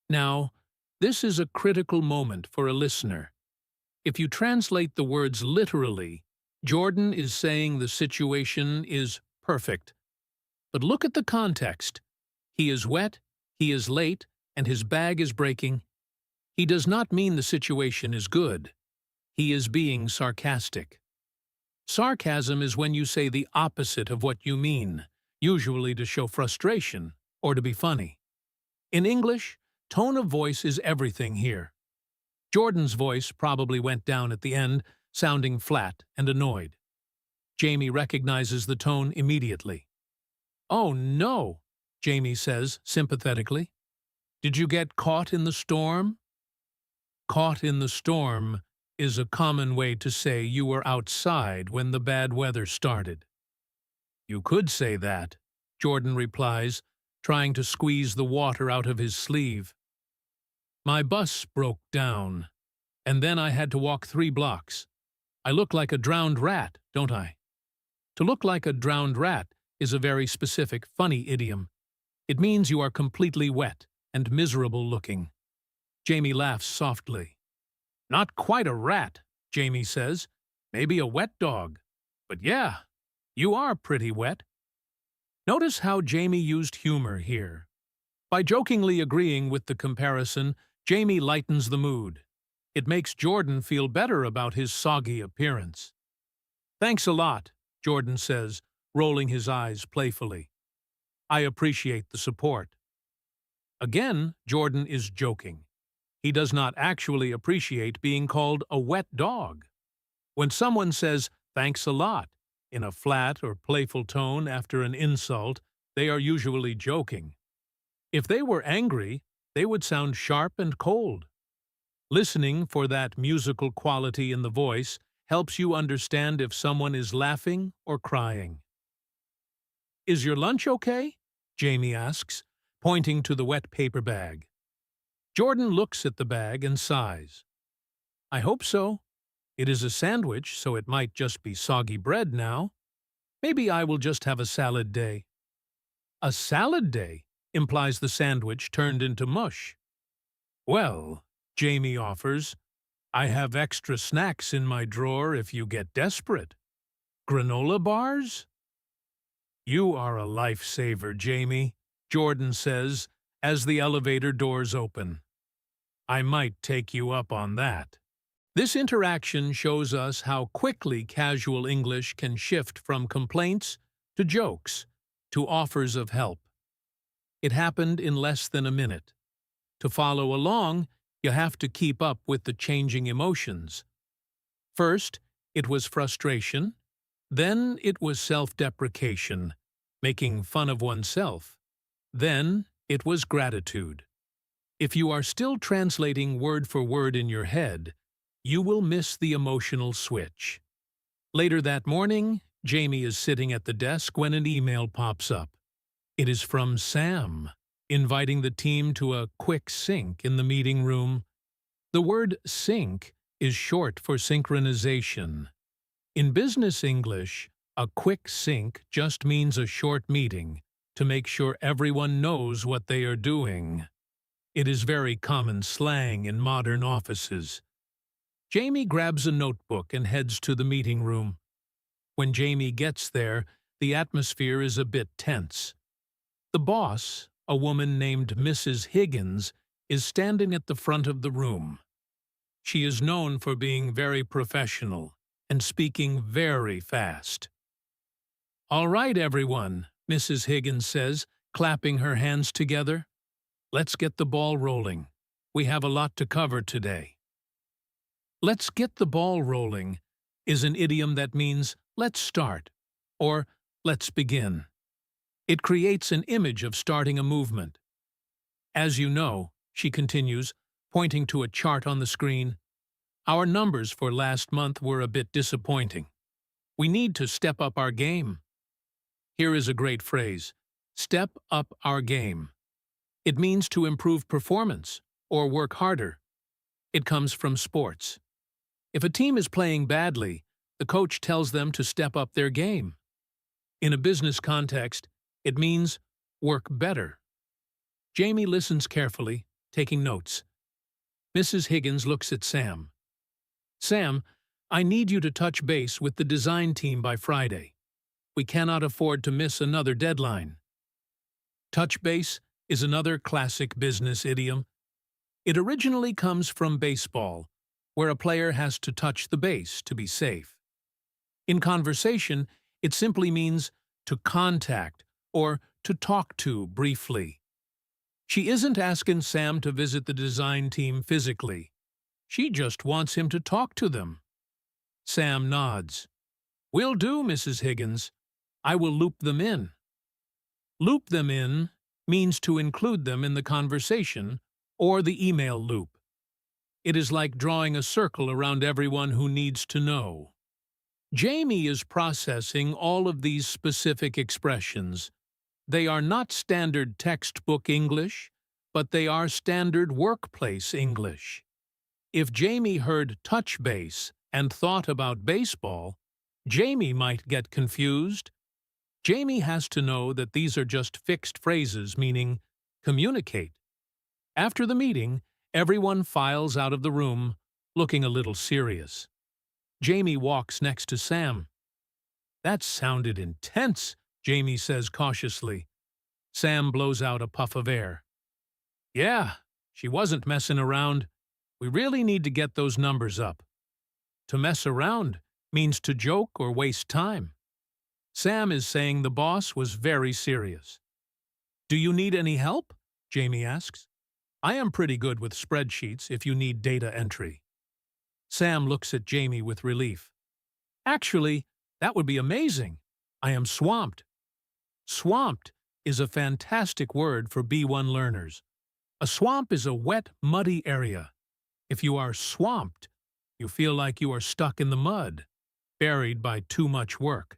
Now, this is a critical moment for a listener. If you translate the words literally, Jordan is saying the situation is perfect. But look at the context. He is wet, he is late, and his bag is breaking. He does not mean the situation is good. He is being sarcastic. Sarcasm is when you say the opposite of what you mean, usually to show frustration or to be funny. In English, tone of voice is everything here. Jordan's voice probably went down at the end, sounding flat and annoyed. Jamie recognizes the tone immediately. "Oh, no," Jamie says sympathetically. "Did you get caught in the storm?" Caught in the storm is a common way to say you were outside when the bad weather started. "You could say that," Jordan replies, trying to squeeze the water out of his sleeve. "My bus broke down, and then I had to walk 3 blocks. I look like a drowned rat, don't I?" To look like a drowned rat is a very specific, funny idiom. It means you are completely wet and miserable looking. Jamie laughs softly. "Not quite a rat," Jamie says. "Maybe a wet dog. But yeah, you are pretty wet." Notice how Jamie used humor here. By jokingly agreeing with the comparison, Jamie lightens the mood. It makes Jordan feel better about his soggy appearance. "Thanks a lot," Jordan says, rolling his eyes playfully. "I appreciate the support." Again, Jordan is joking. He does not actually appreciate being called a wet dog. When someone says, "Thanks a lot," in a flat or playful tone after an insult, they are usually joking. If they were angry, they would sound sharp and cold. Listening for that musical quality in the voice helps you understand if someone is laughing or crying. "Is your lunch okay?" Jamie asks, pointing to the wet paper bag. Jordan looks at the bag and sighs. "I hope so. It is a sandwich, so it might just be soggy bread now. Maybe I will just have a salad day." "A salad day" implies the sandwich turned into mush. "Well," Jamie offers, I have extra snacks in my drawer if you get desperate. Granola bars? You are a lifesaver, Jamie, Jordan says as the elevator doors open. I might take you up on that. This interaction shows us how quickly casual English can shift from complaints to jokes to offers of help. It happened in less than a minute. To follow along, you have to keep up with the changing emotions. First, it was frustration. Then it was self-deprecation, making fun of oneself. Then it was gratitude. If you are still translating word for word in your head, you will miss the emotional switch. Later that morning, Jamie is sitting at the desk when an email pops up. It is from Sam, inviting the team to a quick sync in the meeting room. The word sync is short for synchronization. In business English, a quick sync just means a short meeting to make sure everyone knows what they are doing. It is very common slang in modern offices. Jamie grabs a notebook and heads to the meeting room. When Jamie gets there, the atmosphere is a bit tense. The boss, a woman named Mrs. Higgins, is standing at the front of the room. She is known for being very professional and speaking very fast. "All right, everyone," Mrs. Higgins says, clapping her hands together. "Let's get the ball rolling. We have a lot to cover today." "Let's get the ball rolling" is an idiom that means "let's start" or "let's begin." It creates an image of starting a movement. "As you know," she continues, pointing to a chart on the screen, "our numbers for last month were a bit disappointing. We need to step up our game." Here is a great phrase, "step up our game." It means to improve performance or work harder. It comes from sports. If a team is playing badly, the coach tells them to step up their game. In a business context, it means work better. Jamie listens carefully, taking notes. Mrs. Higgins looks at Sam. "Sam, I need you to touch base with the design team by Friday. We cannot afford to miss another deadline." Touch base is another classic business idiom. It originally comes from baseball, where a player has to touch the base to be safe. In conversation, it simply means to contact or to talk to briefly. She isn't asking Sam to visit the design team physically. She just wants him to talk to them. Sam nods. "Will do, Mrs. Higgins. I will loop them in." Loop them in means to include them in the conversation or the email loop. It is like drawing a circle around everyone who needs to know. Jamie is processing all of these specific expressions. They are not standard textbook English, but they are standard workplace English. If Jamie heard touch base and thought about baseball, Jamie might get confused. Jamie has to know that these are just fixed phrases meaning communicate. After the meeting, everyone files out of the room, looking a little serious. Jamie walks next to Sam. "That sounded intense," Jamie says cautiously. Sam blows out a puff of air. "Yeah, she wasn't messing around. We really need to get those numbers up." To mess around means to joke or waste time. Sam is saying the boss was very serious. "Do you need any help?" Jamie asks. "I am pretty good with spreadsheets if you need data entry." Sam looks at Jamie with relief. "Actually, that would be amazing. I am swamped." Swamped is a fantastic word for B1 learners. A swamp is a wet, muddy area. If you are swamped, you feel like you are stuck in the mud, buried by too much work.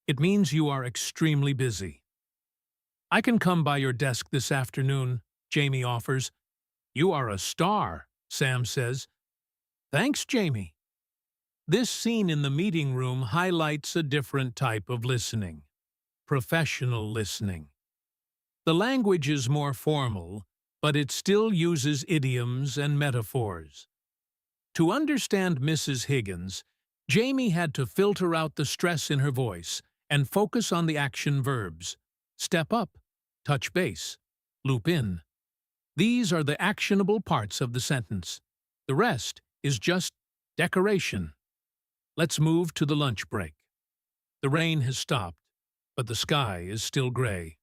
It means you are extremely busy. "I can come by your desk this afternoon," Jamie offers. "You are a star," Sam says. "Thanks, Jamie." This scene in the meeting room highlights a different type of listening. Professional listening. The language is more formal, but it still uses idioms and metaphors. To understand Mrs. Higgins, Jamie had to filter out the stress in her voice and focus on the action verbs. Step up, touch base, loop in. These are the actionable parts of the sentence. The rest is just decoration. Let's move to the lunch break. The rain has stopped, but the sky is still gray.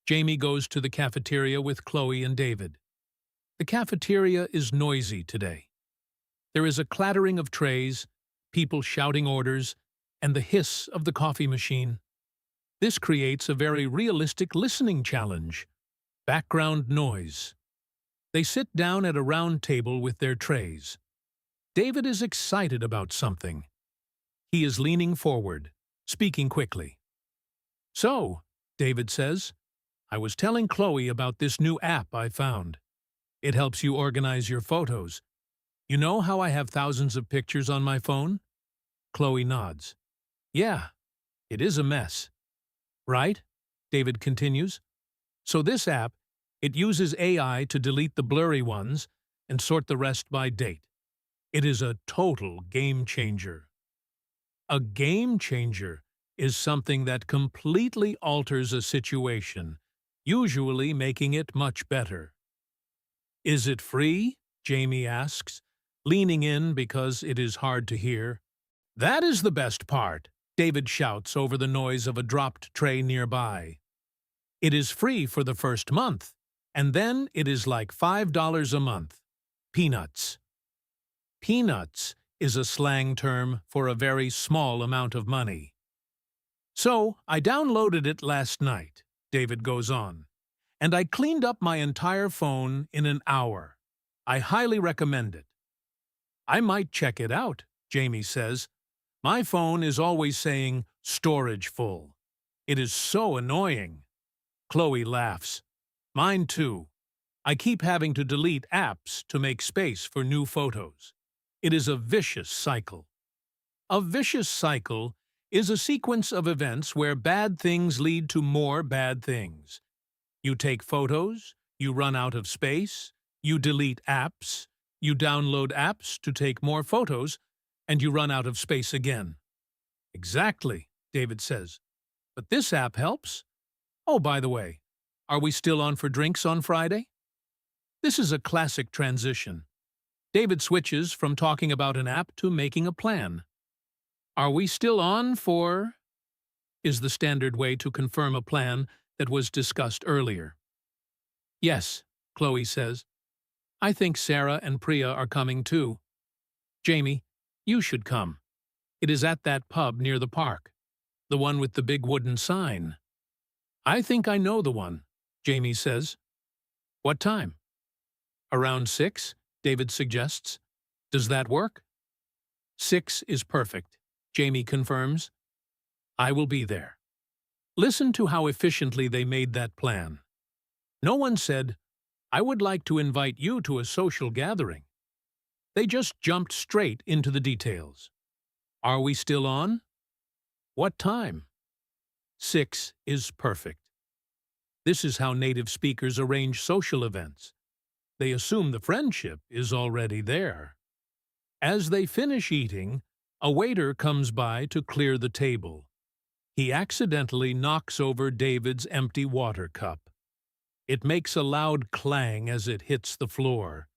Jamie goes to the cafeteria with Chloe and David. The cafeteria is noisy today. There is a clattering of trays, people shouting orders, and the hiss of the coffee machine. This creates a very realistic listening challenge. Background noise. They sit down at a round table with their trays. David is excited about something. He is leaning forward, speaking quickly. "So," David says, "I was telling Chloe about this new app I found. It helps you organize your photos. You know how I have thousands of pictures on my phone?" Chloe nods. "Yeah, it is a mess." "Right?" David continues. "So this app, it uses AI to delete the blurry ones and sort the rest by date. It is a total game changer." A game changer is something that completely alters a situation, usually making it much better. "Is it free?" Jamie asks, leaning in because it is hard to hear. "That is the best part," David shouts over the noise of a dropped tray nearby. "It is free for the first month, and then it is like $5 a month. Peanuts." Peanuts is a slang term for a very small amount of money. "So, I downloaded it last night," David goes on, "and I cleaned up my entire phone in an hour. I highly recommend it." "I might check it out," Jamie says. "My phone is always saying storage full. It is so annoying." Chloe laughs. "Mine too. I keep having to delete apps to make space for new photos. It is a vicious cycle." A vicious cycle is a sequence of events where bad things lead to more bad things. You take photos, you run out of space, you delete apps, you download apps to take more photos, and you run out of space again. "Exactly," David says. "But this app helps. Oh, by the way, are we still on for drinks on Friday?" This is a classic transition. David switches from talking about an app to making a plan. "Are we still on for?" is the standard way to confirm a plan that was discussed earlier. "Yes," Chloe says. "I think Sarah and Priya are coming too. Jamie, you should come. It is at that pub near the park, the one with the big wooden sign." "I think I know the one," Jamie says. "What time?" "Around 6, David suggests. "Does that work?" "6 is perfect," Jamie confirms. "I will be there." Listen to how efficiently they made that plan. No one said, "I would like to invite you to a social gathering." They just jumped straight into the details. "Are we still on?" "What time?" 6 is perfect. This is how native speakers arrange social events. They assume the friendship is already there. As they finish eating, a waiter comes by to clear the table. He accidentally knocks over David's empty water cup. It makes a loud clang as it hits the floor.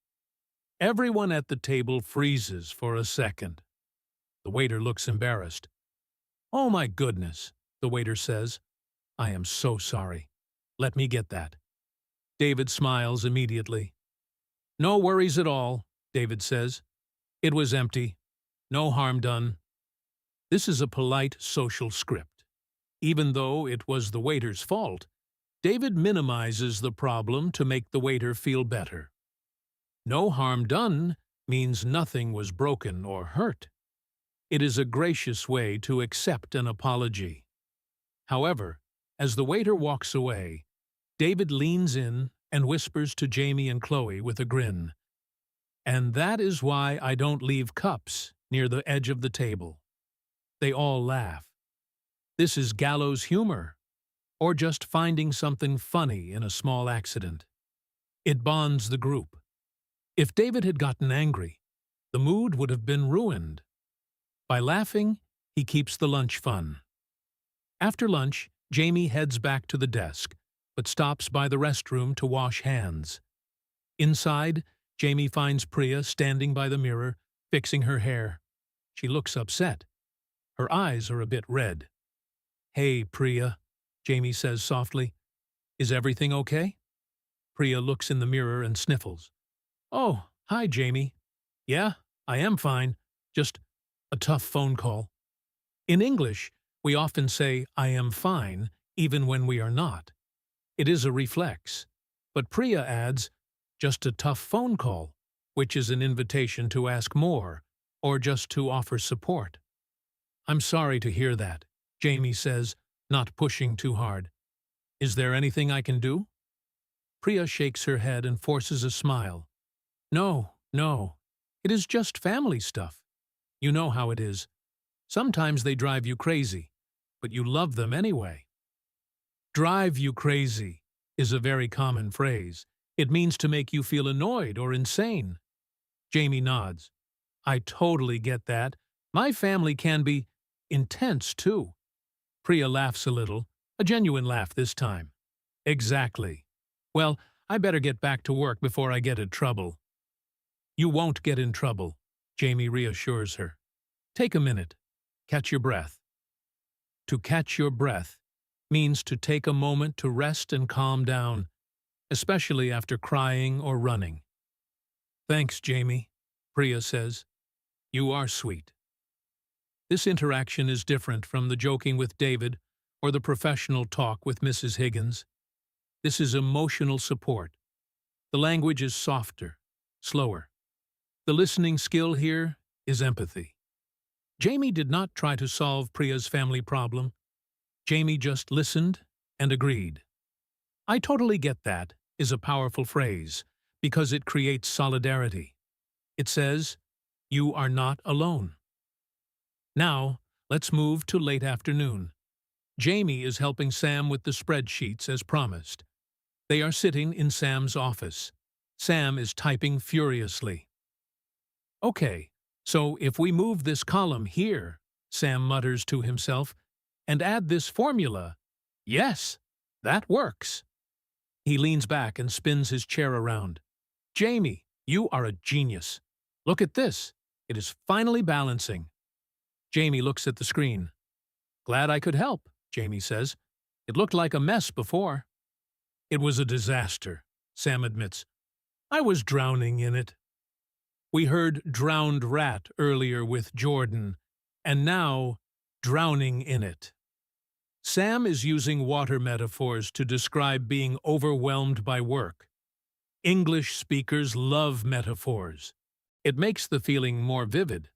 Everyone at the table freezes for a second. The waiter looks embarrassed. "Oh my goodness," the waiter says. "I am so sorry. Let me get that." David smiles immediately. "No worries at all," David says. "It was empty. No harm done." This is a polite social script. Even though it was the waiter's fault, David minimizes the problem to make the waiter feel better. No harm done means nothing was broken or hurt. It is a gracious way to accept an apology. However, as the waiter walks away, David leans in and whispers to Jamie and Chloe with a grin. "And that is why I don't leave cups near the edge of the table." They all laugh. This is gallows humor, or just finding something funny in a small accident. It bonds the group. If David had gotten angry, The mood would have been ruined. By laughing, he keeps the lunch fun. After lunch, Jamie heads back to the desk, but stops by the restroom to wash hands. Inside, Jamie finds Priya standing by the mirror, fixing her hair. She looks upset. Her eyes are a bit red. "Hey, Priya," Jamie says softly. "Is everything okay?" Priya looks in the mirror and sniffles. "Oh, hi, Jamie. Yeah, I am fine. Just a tough phone call." In English, we often say, "I am fine," even when we are not. It is a reflex. But Priya adds, "just a tough phone call," which is an invitation to ask more, or just to offer support. "I'm sorry to hear that," Jamie says, not pushing too hard. "Is there anything I can do?" Priya shakes her head and forces a smile. "No, no. It is just family stuff. You know how it is. Sometimes they drive you crazy, but you love them anyway." "Drive you crazy" is a very common phrase. It means to make you feel annoyed or insane. Jamie nods. "I totally get that. My family can be intense, too." Priya laughs a little, a genuine laugh this time. "Exactly. Well, I better get back to work before I get in trouble." "You won't get in trouble," Jamie reassures her. "Take a minute. Catch your breath." To catch your breath means to take a moment to rest and calm down, especially after crying or running. "Thanks, Jamie," Priya says. "You are sweet." This interaction is different from the joking with David or the professional talk with Mrs. Higgins. This is emotional support. The language is softer, slower. The listening skill here is empathy. Jamie did not try to solve Priya's family problem. Jamie just listened and agreed. "I totally get that" is a powerful phrase because it creates solidarity. It says, "You are not alone." Now, let's move to late afternoon. Jamie is helping Sam with the spreadsheets as promised. They are sitting in Sam's office. Sam is typing furiously. "Okay, so if we move this column here," Sam mutters to himself, "and add this formula, yes, that works." He leans back and spins his chair around. "Jamie, you are a genius. Look at this. It is finally balancing." Jamie looks at the screen. "Glad I could help," Jamie says. "It looked like a mess before." "It was a disaster," Sam admits. "I was drowning in it." We heard drowned rat earlier with Jordan, and now drowning in it. Sam is using water metaphors to describe being overwhelmed by work. English speakers love metaphors. It makes the feeling more vivid.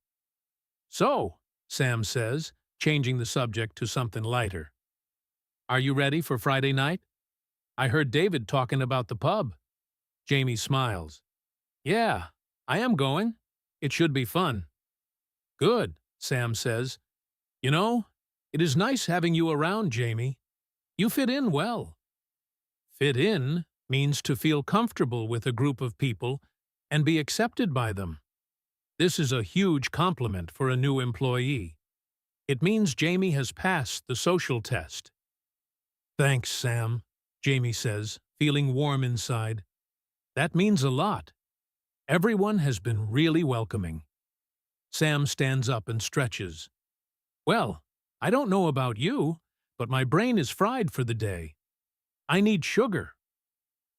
"So," Sam says, changing the subject to something lighter. "Are you ready for Friday night? I heard David talking about the pub." Jamie smiles. "Yeah, I am going. It should be fun." "Good," Sam says. "You know, it is nice having you around, Jamie. You fit in well." Fit in means to feel comfortable with a group of people and be accepted by them. This is a huge compliment for a new employee. It means Jamie has passed the social test. "Thanks, Sam," Jamie says, feeling warm inside. "That means a lot. Everyone has been really welcoming." Sam stands up and stretches. "Well, I don't know about you, but my brain is fried for the day. I need sugar."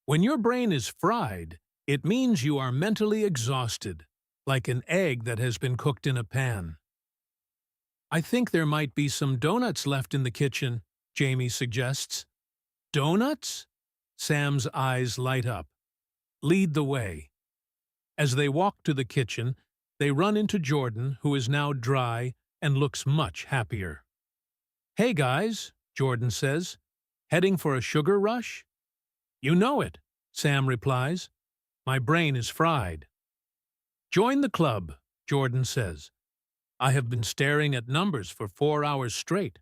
When your brain is fried, it means you are mentally exhausted, like an egg that has been cooked in a pan. "I think there might be some donuts left in the kitchen," Jamie suggests. "Donuts?" Sam's eyes light up. "Lead the way." As they walk to the kitchen, they run into Jordan, who is now dry and looks much happier. "Hey guys," Jordan says, "heading for a sugar rush?" "You know it," Sam replies. "My brain is fried." "Join the club," Jordan says. "I have been staring at numbers for 4 hours straight."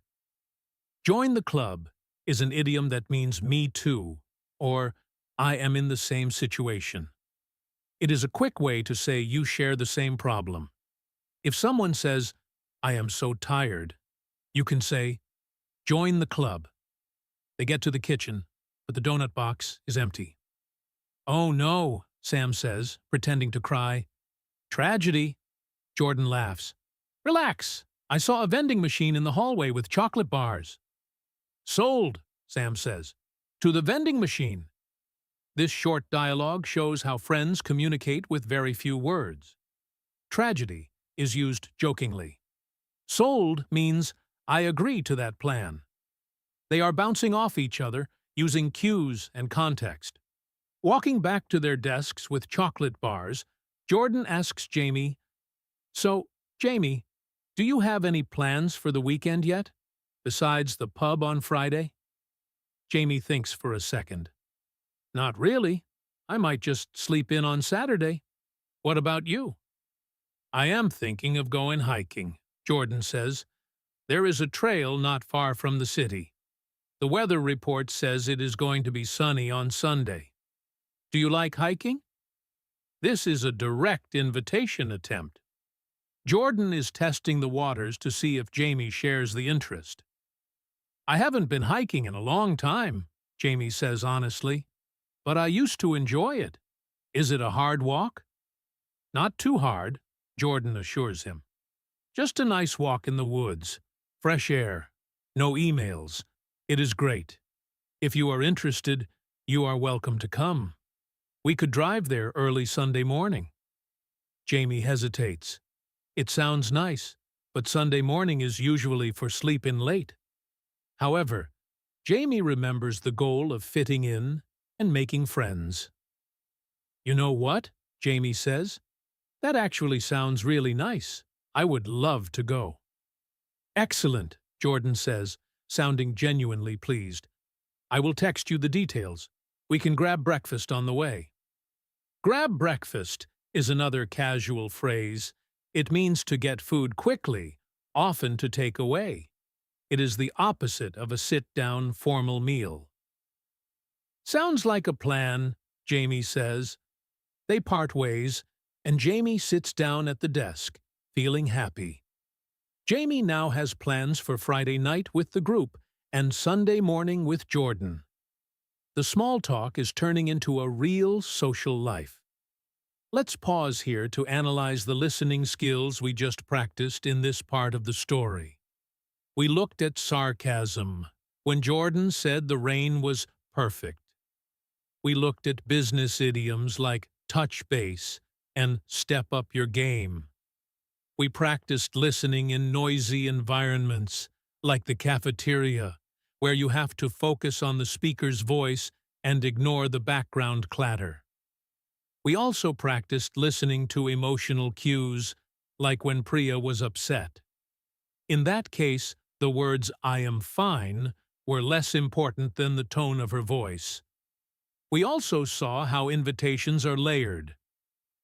Join the club is an idiom that means "me too," or "I am in the same situation." It is a quick way to say you share the same problem. If someone says, I am so tired, you can say, join the club. They get to the kitchen, but the donut box is empty. Oh no, Sam says, pretending to cry. Tragedy. Jordan laughs. Relax. I saw a vending machine in the hallway with chocolate bars. Sold, Sam says. To the vending machine. This short dialogue shows how friends communicate with very few words. Tragedy is used jokingly. Sold means I agree to that plan. They are bouncing off each other using cues and context. Walking back to their desks with chocolate bars, Jordan asks Jamie, So, Jamie, do you have any plans for the weekend yet, besides the pub on Friday? Jamie thinks for a second. Not really. I might just sleep in on Saturday. What about you? I am thinking of going hiking, Jordan says. There is a trail not far from the city. The weather report says it is going to be sunny on Sunday. Do you like hiking? This is a direct invitation attempt. Jordan is testing the waters to see if Jamie shares the interest. I haven't been hiking in a long time, Jamie says honestly, but I used to enjoy it. Is it a hard walk? Not too hard, Jordan assures him. Just a nice walk in the woods, fresh air, no emails. It is great. If you are interested, you are welcome to come. We could drive there early Sunday morning. Jamie hesitates. It sounds nice, but Sunday morning is usually for sleep-in late. However, Jamie remembers the goal of fitting in and making friends. You know what? Jamie says. That actually sounds really nice. I would love to go. Excellent, Jordan says, sounding genuinely pleased. I will text you the details. We can grab breakfast on the way. Grab breakfast is another casual phrase. It means to get food quickly, often to take away. It is the opposite of a sit-down formal meal. Sounds like a plan, Jamie says. They part ways, and Jamie sits down at the desk, feeling happy. Jamie now has plans for Friday night with the group and Sunday morning with Jordan. The small talk is turning into a real social life. Let's pause here to analyze the listening skills we just practiced in this part of the story. We looked at sarcasm, when Jordan said the rain was perfect. We looked at business idioms like touch base and step up your game. We practiced listening in noisy environments, like the cafeteria, where you have to focus on the speaker's voice and ignore the background clatter. We also practiced listening to emotional cues, like when Priya was upset. In that case, the words "I am fine" were less important than the tone of her voice. We also saw how invitations are layered.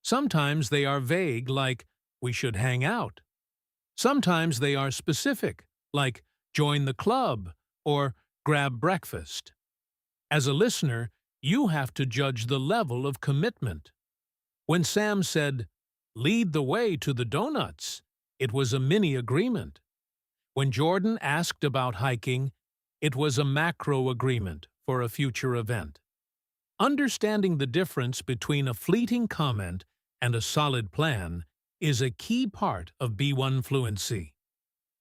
Sometimes they are vague, like, we should hang out. Sometimes they are specific, like, join the club or grab breakfast. As a listener, you have to judge the level of commitment. When Sam said, lead the way to the donuts, it was a mini agreement. When Jordan asked about hiking, it was a macro agreement for a future event. Understanding the difference between a fleeting comment and a solid plan is a key part of B1 fluency.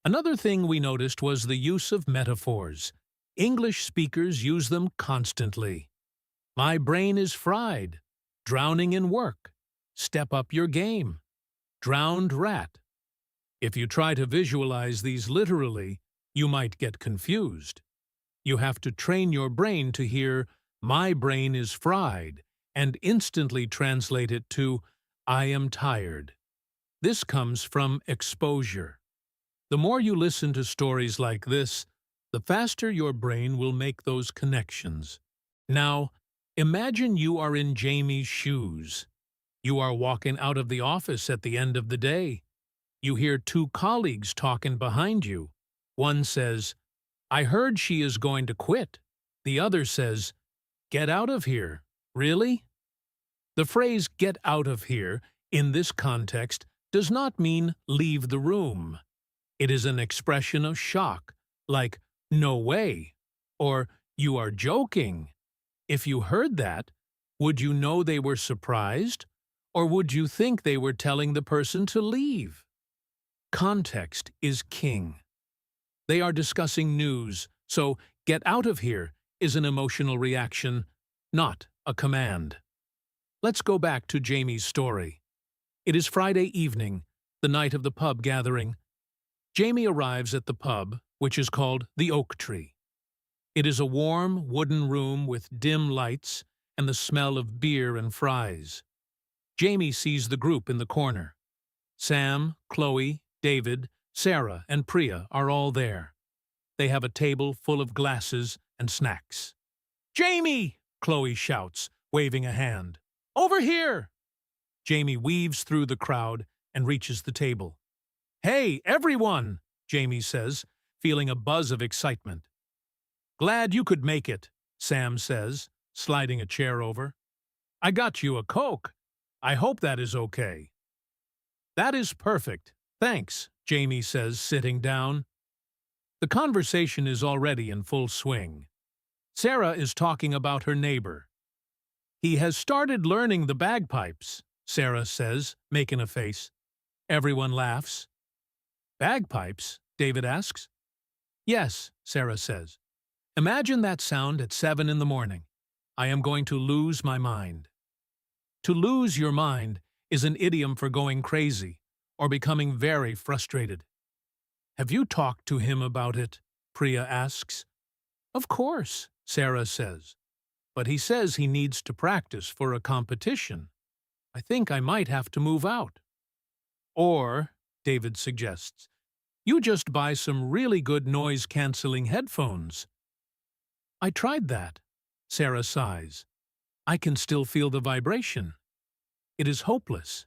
Another thing we noticed was the use of metaphors. English speakers use them constantly. My brain is fried. Drowning in work. Step up your game. Drowned rat. If you try to visualize these literally, you might get confused. You have to train your brain to hear, my brain is fried, and instantly translate it to, I am tired. This comes from exposure. The more you listen to stories like this, the faster your brain will make those connections. Now, imagine you are in Jamie's shoes. You are walking out of the office at the end of the day. You hear two colleagues talking behind you. One says, I heard she is going to quit. The other says, get out of here. Really? The phrase "get out of here" in this context does not mean leave the room. It is an expression of shock, like "no way" or "you are joking." If you heard that, would you know they were surprised? Or would you think they were telling the person to leave? Context is king. They are discussing news, so "get out of here" is an emotional reaction, not a command. Let's go back to Jamie's story. It is Friday evening, the night of the pub gathering. Jamie arrives at the pub, which is called the Oak Tree. It is a warm, wooden room with dim lights and the smell of beer and fries. Jamie sees the group in the corner. Sam, Chloe, David, Sarah, and Priya are all there. They have a table full of glasses and snacks. "Jamie!" Chloe shouts, waving a hand. "Over here!" Jamie weaves through the crowd and reaches the table. "Hey, everyone!" Jamie says, feeling a buzz of excitement. "Glad you could make it," Sam says, sliding a chair over. "I got you a Coke. I hope that is okay." "That is perfect. Thanks," Jamie says, sitting down. The conversation is already in full swing. Sarah is talking about her neighbor. "He has started learning the bagpipes," Sarah says, making a face. Everyone laughs. "Bagpipes?" David asks. "Yes," Sarah says. "Imagine that sound at 7 in the morning. I am going to lose my mind." To lose your mind is an idiom for going crazy or becoming very frustrated. "Have you talked to him about it?" Priya asks. "Of course," Sarah says. "But he says he needs to practice for a competition. I think I might have to move out." "Or," David suggests, "you just buy some really good noise-canceling headphones." "I tried that," Sarah sighs. "I can still feel the vibration. It is hopeless."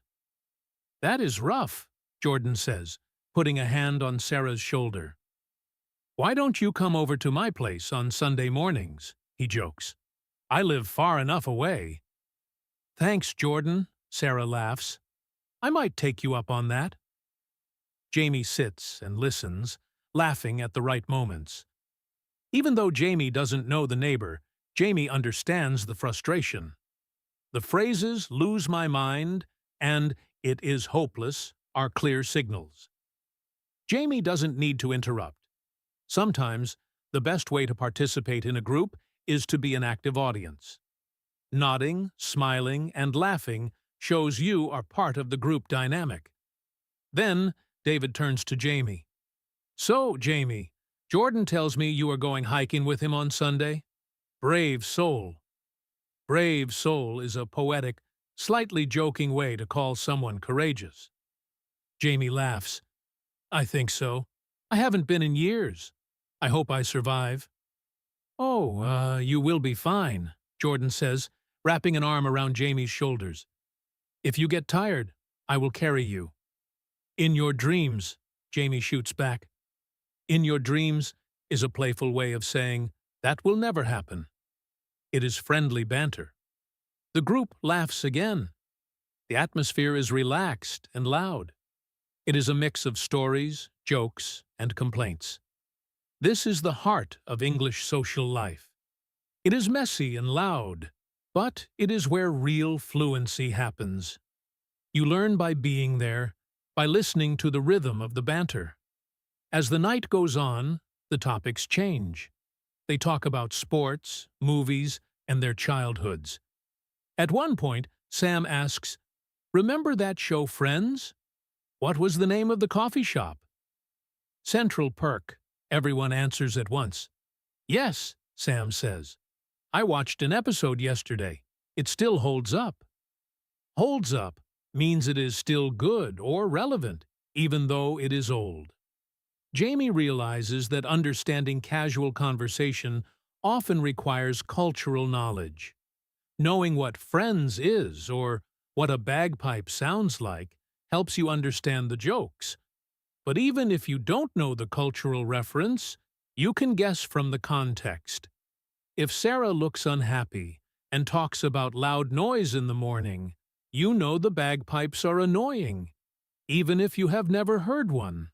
"That is rough," Jordan says, putting a hand on Sarah's shoulder. "Why don't you come over to my place on Sunday mornings?" he jokes. "I live far enough away." "Thanks, Jordan," Sarah laughs. "I might take you up on that." Jamie sits and listens, laughing at the right moments. Even though Jamie doesn't know the neighbor, Jamie understands the frustration. The phrases "lose my mind" and "it is hopeless" are clear signals. Jamie doesn't need to interrupt. Sometimes, the best way to participate in a group is to be an active audience. Nodding, smiling, and laughing shows you are part of the group dynamic. Then, David turns to Jamie. "So, Jamie, Jordan tells me you are going hiking with him on Sunday? Brave soul." Brave soul is a poetic, slightly joking way to call someone courageous. Jamie laughs. "I think so. I haven't been in years. I hope I survive." "Oh, you will be fine," Jordan says, wrapping an arm around Jamie's shoulders. "If you get tired, I will carry you." "In your dreams," Jamie shoots back. "In your dreams" is a playful way of saying, "that will never happen." It is friendly banter. The group laughs again. The atmosphere is relaxed and loud. It is a mix of stories, jokes, and complaints. This is the heart of English social life. It is messy and loud, but it is where real fluency happens. You learn by being there, by listening to the rhythm of the banter. As the night goes on, the topics change. They talk about sports, movies, and their childhoods. At one point, Sam asks, "Remember that show Friends? What was the name of the coffee shop?" "Central Perk," everyone answers at once. "Yes," Sam says. "I watched an episode yesterday. It still holds up." Holds up means it is still good or relevant, even though it is old. Jamie realizes that understanding casual conversation often requires cultural knowledge. Knowing what Friends is or what a bagpipe sounds like helps you understand the jokes. But even if you don't know the cultural reference, you can guess from the context. If Sarah looks unhappy and talks about loud noise in the morning, you know the bagpipes are annoying, even if you have never heard one.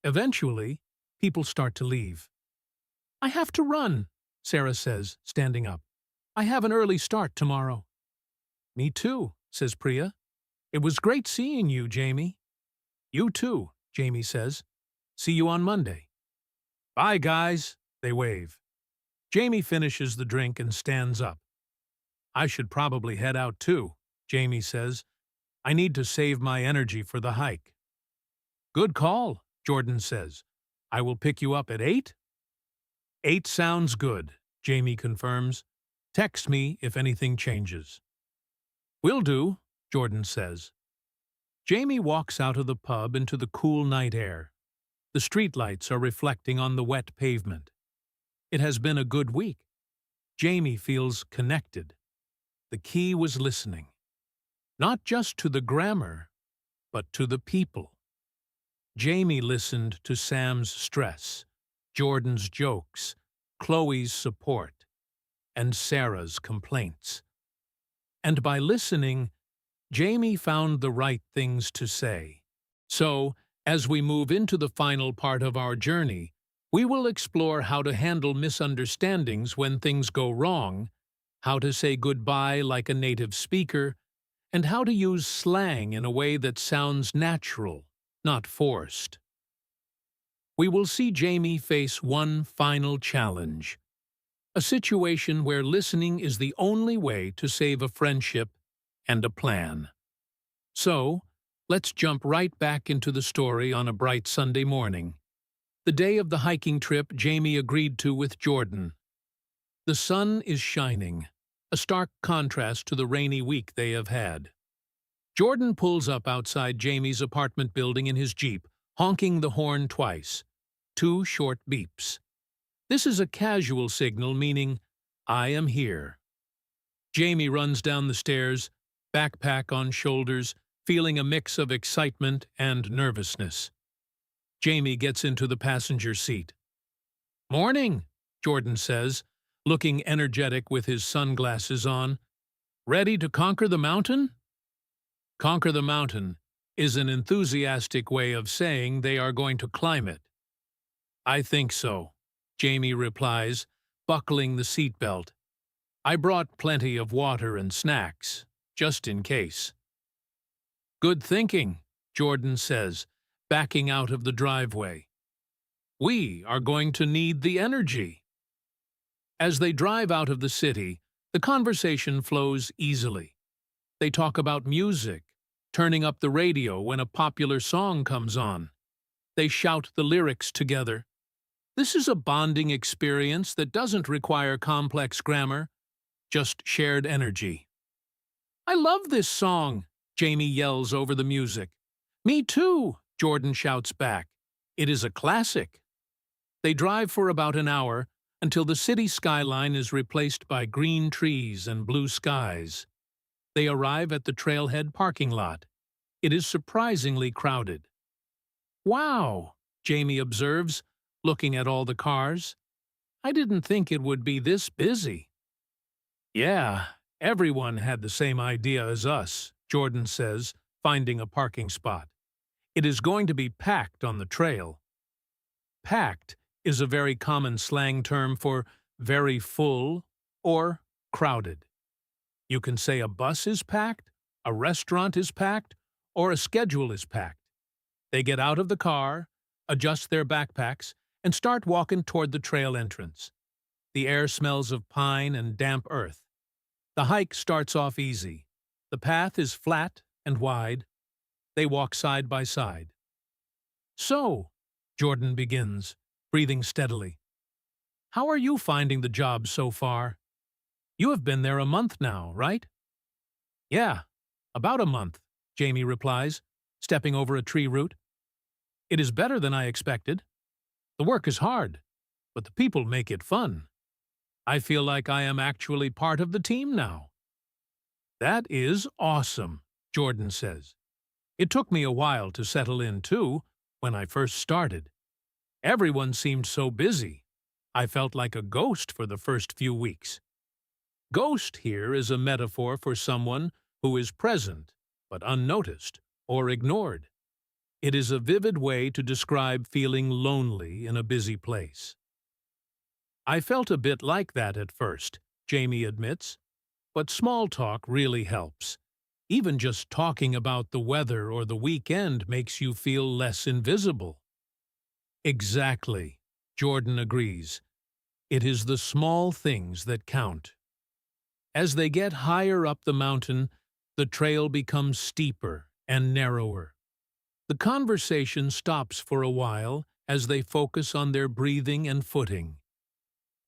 Eventually, people start to leave. I have to run, Sarah says, standing up. I have an early start tomorrow. Me too, says Priya. It was great seeing you, Jamie. You too, Jamie says. See you on Monday. Bye, guys, they wave. Jamie finishes the drink and stands up. I should probably head out too, Jamie says. I need to save my energy for the hike. Good call, Jordan says. I will pick you up at 8? 8 sounds good, Jamie confirms. Text me if anything changes. Will do, Jordan says. Jamie walks out of the pub into the cool night air. The streetlights are reflecting on the wet pavement. It has been a good week. Jamie feels connected. The key was listening. Not just to the grammar, but to the people. Jamie listened to Sam's stress, Jordan's jokes, Chloe's support, and Sarah's complaints. And by listening, Jamie found the right things to say. So, as we move into the final part of our journey, we will explore how to handle misunderstandings when things go wrong, how to say goodbye like a native speaker, and how to use slang in a way that sounds natural, not forced. We will see Jamie face one final challenge, a situation where listening is the only way to save a friendship and a plan. So, let's jump right back into the story on a bright Sunday morning, the day of the hiking trip Jamie agreed to with Jordan. The sun is shining, a stark contrast to the rainy week they have had. Jordan pulls up outside Jamie's apartment building in his Jeep, honking the horn twice. 2 short beeps. This is a casual signal meaning, I am here. Jamie runs down the stairs, backpack on shoulders, feeling a mix of excitement and nervousness. Jamie gets into the passenger seat. Morning, Jordan says, looking energetic with his sunglasses on. Ready to conquer the mountain? Conquer the mountain is an enthusiastic way of saying they are going to climb it. I think so, Jamie replies, buckling the seatbelt. I brought plenty of water and snacks, just in case. Good thinking, Jordan says, backing out of the driveway. We are going to need the energy. As they drive out of the city, the conversation flows easily. They talk about music, turning up the radio when a popular song comes on. They shout the lyrics together. This is a bonding experience that doesn't require complex grammar, just shared energy. I love this song, Jamie yells over the music. Me too, Jordan shouts back. It is a classic. They drive for about an hour until the city skyline is replaced by green trees and blue skies. They arrive at the trailhead parking lot. It is surprisingly crowded. Wow, Jamie observes, looking at all the cars. I didn't think it would be this busy. Yeah, everyone had the same idea as us, Jordan says, finding a parking spot. It is going to be packed on the trail. Packed is a very common slang term for very full or crowded. You can say a bus is packed, a restaurant is packed, or a schedule is packed. They get out of the car, adjust their backpacks, and start walking toward the trail entrance. The air smells of pine and damp earth. The hike starts off easy. The path is flat and wide. They walk side by side. So, Jordan begins, breathing steadily. How are you finding the job so far? You have been there a month now, right? Yeah, about a month, Jamie replies, stepping over a tree root. It is better than I expected. The work is hard, but the people make it fun. I feel like I am actually part of the team now. That is awesome, Jordan says. It took me a while to settle in, too, when I first started. Everyone seemed so busy. I felt like a ghost for the first few weeks. Ghost here is a metaphor for someone who is present, but unnoticed or ignored. It is a vivid way to describe feeling lonely in a busy place. I felt a bit like that at first, Jamie admits, but small talk really helps. Even just talking about the weather or the weekend makes you feel less invisible. Exactly, Jordan agrees. It is the small things that count. As they get higher up the mountain, the trail becomes steeper and narrower. The conversation stops for a while as they focus on their breathing and footing.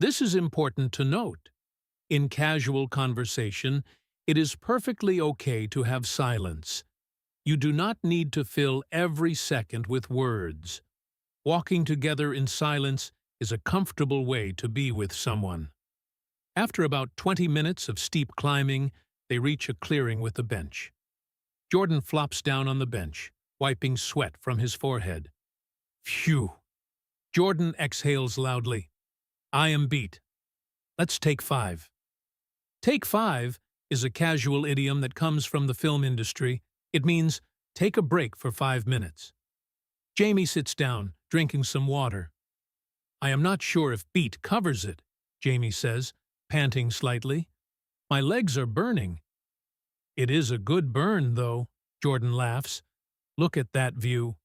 This is important to note. In casual conversation, it is perfectly okay to have silence. You do not need to fill every second with words. Walking together in silence is a comfortable way to be with someone. After about 20 minutes of steep climbing, they reach a clearing with a bench. Jordan flops down on the bench, wiping sweat from his forehead. Phew! Jordan exhales loudly. I am beat. Let's take 5. Take 5 is a casual idiom that comes from the film industry. It means take a break for 5 minutes. Jamie sits down, drinking some water. I am not sure if beat covers it, Jamie says, panting slightly. My legs are burning. It is a good burn, though, Jordan laughs. Look at that view.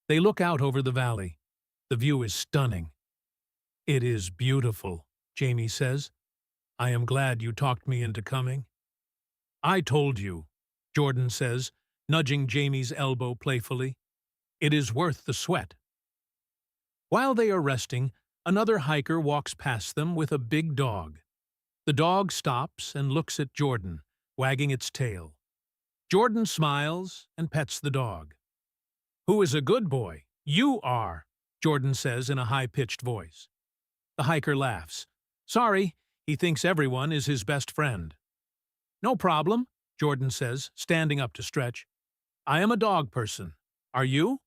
They look out over the valley. The view is stunning. It is beautiful, Jamie says. I am glad you talked me into coming. I told you, Jordan says, nudging Jamie's elbow playfully. It is worth the sweat. While they are resting, another hiker walks past them with a big dog. The dog stops and looks at Jordan, wagging its tail. Jordan smiles and pets the dog. Who is a good boy? You are, Jordan says in a high-pitched voice. The hiker laughs. Sorry, he thinks everyone is his best friend. No problem, Jordan says, standing up to stretch. I am a dog person. Are you?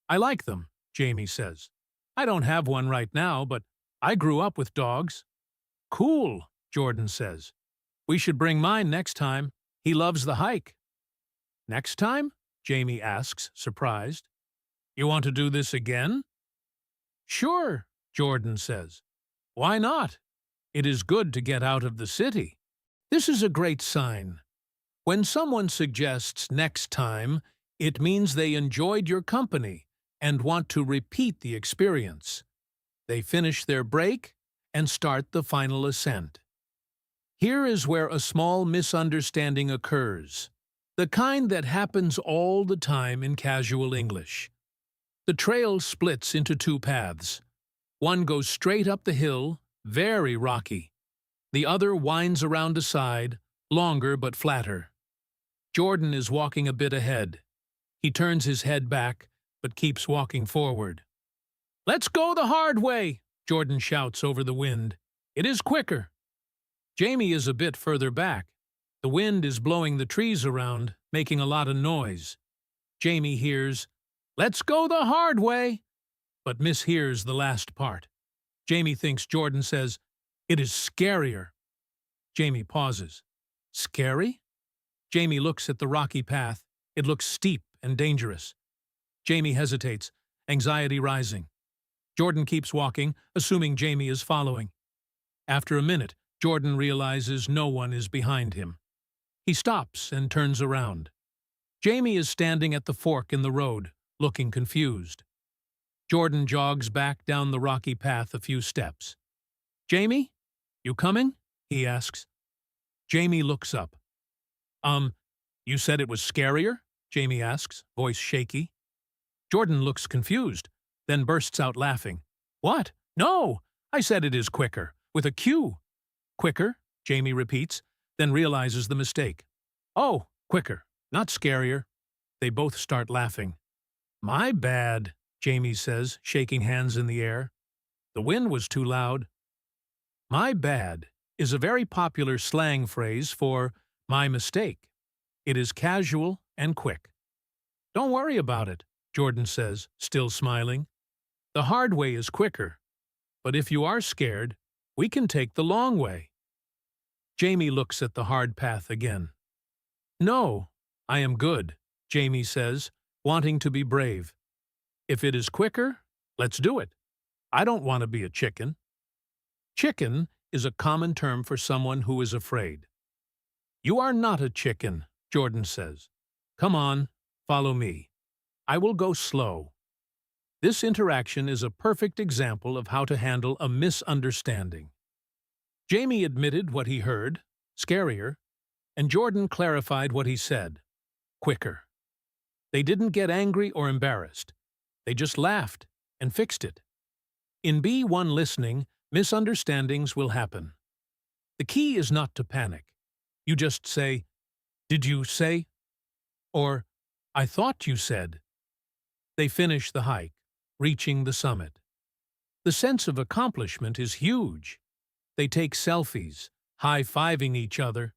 I like them, Jamie says. I don't have one right now, but I grew up with dogs. Cool, Jordan says. We should bring mine next time. He loves the hike. Next time? Jamie asks, surprised. You want to do this again? Sure, Jordan says. Why not? It is good to get out of the city. This is a great sign. When someone suggests next time, it means they enjoyed your company and want to repeat the experience. They finish their break and start the final ascent. Here is where a small misunderstanding occurs, the kind that happens all the time in casual English. The trail splits into 2 paths. One goes straight up the hill, very rocky. The other winds around a side, longer but flatter. Jordan is walking a bit ahead. He turns his head back, but keeps walking forward. Let's go the hard way, Jordan shouts over the wind. It is quicker. Jamie is a bit further back. The wind is blowing the trees around, making a lot of noise. Jamie hears, Let's go the hard way, but mishears the last part. Jamie thinks Jordan says, It is scarier. Jamie pauses. Scary? Jamie looks at the rocky path. It looks steep and dangerous. Jamie hesitates, anxiety rising. Jordan keeps walking, assuming Jamie is following. After a minute, Jordan realizes no one is behind him. He stops and turns around. Jamie is standing at the fork in the road, looking confused. Jordan jogs back down the rocky path a few steps. Jamie, you coming? He asks. Jamie looks up. You said it was scarier? Jamie asks, voice shaky. Jordan looks confused, then bursts out laughing. What? No! I said it is quicker, with a Q. Quicker, Jamie repeats, then realizes the mistake. Oh, quicker, not scarier. They both start laughing. My bad, Jamie says, shaking hands in the air. The wind was too loud. My bad is a very popular slang phrase for my mistake. It is casual and quick. Don't worry about it, Jordan says, still smiling. The hard way is quicker, but if you are scared, we can take the long way. Jamie looks at the hard path again. No, I am good, Jamie says, wanting to be brave. If it is quicker, let's do it. I don't want to be a chicken. Chicken is a common term for someone who is afraid. You are not a chicken, Jordan says. Come on, follow me. I will go slow. This interaction is a perfect example of how to handle a misunderstanding. Jamie admitted what he heard, scarier, and Jordan clarified what he said, quicker. They didn't get angry or embarrassed. They just laughed and fixed it. In B1 listening, misunderstandings will happen. The key is not to panic. You just say, "Did you say?" Or, "I thought you said." They finish the hike, reaching the summit. The sense of accomplishment is huge. They take selfies, high-fiving each other.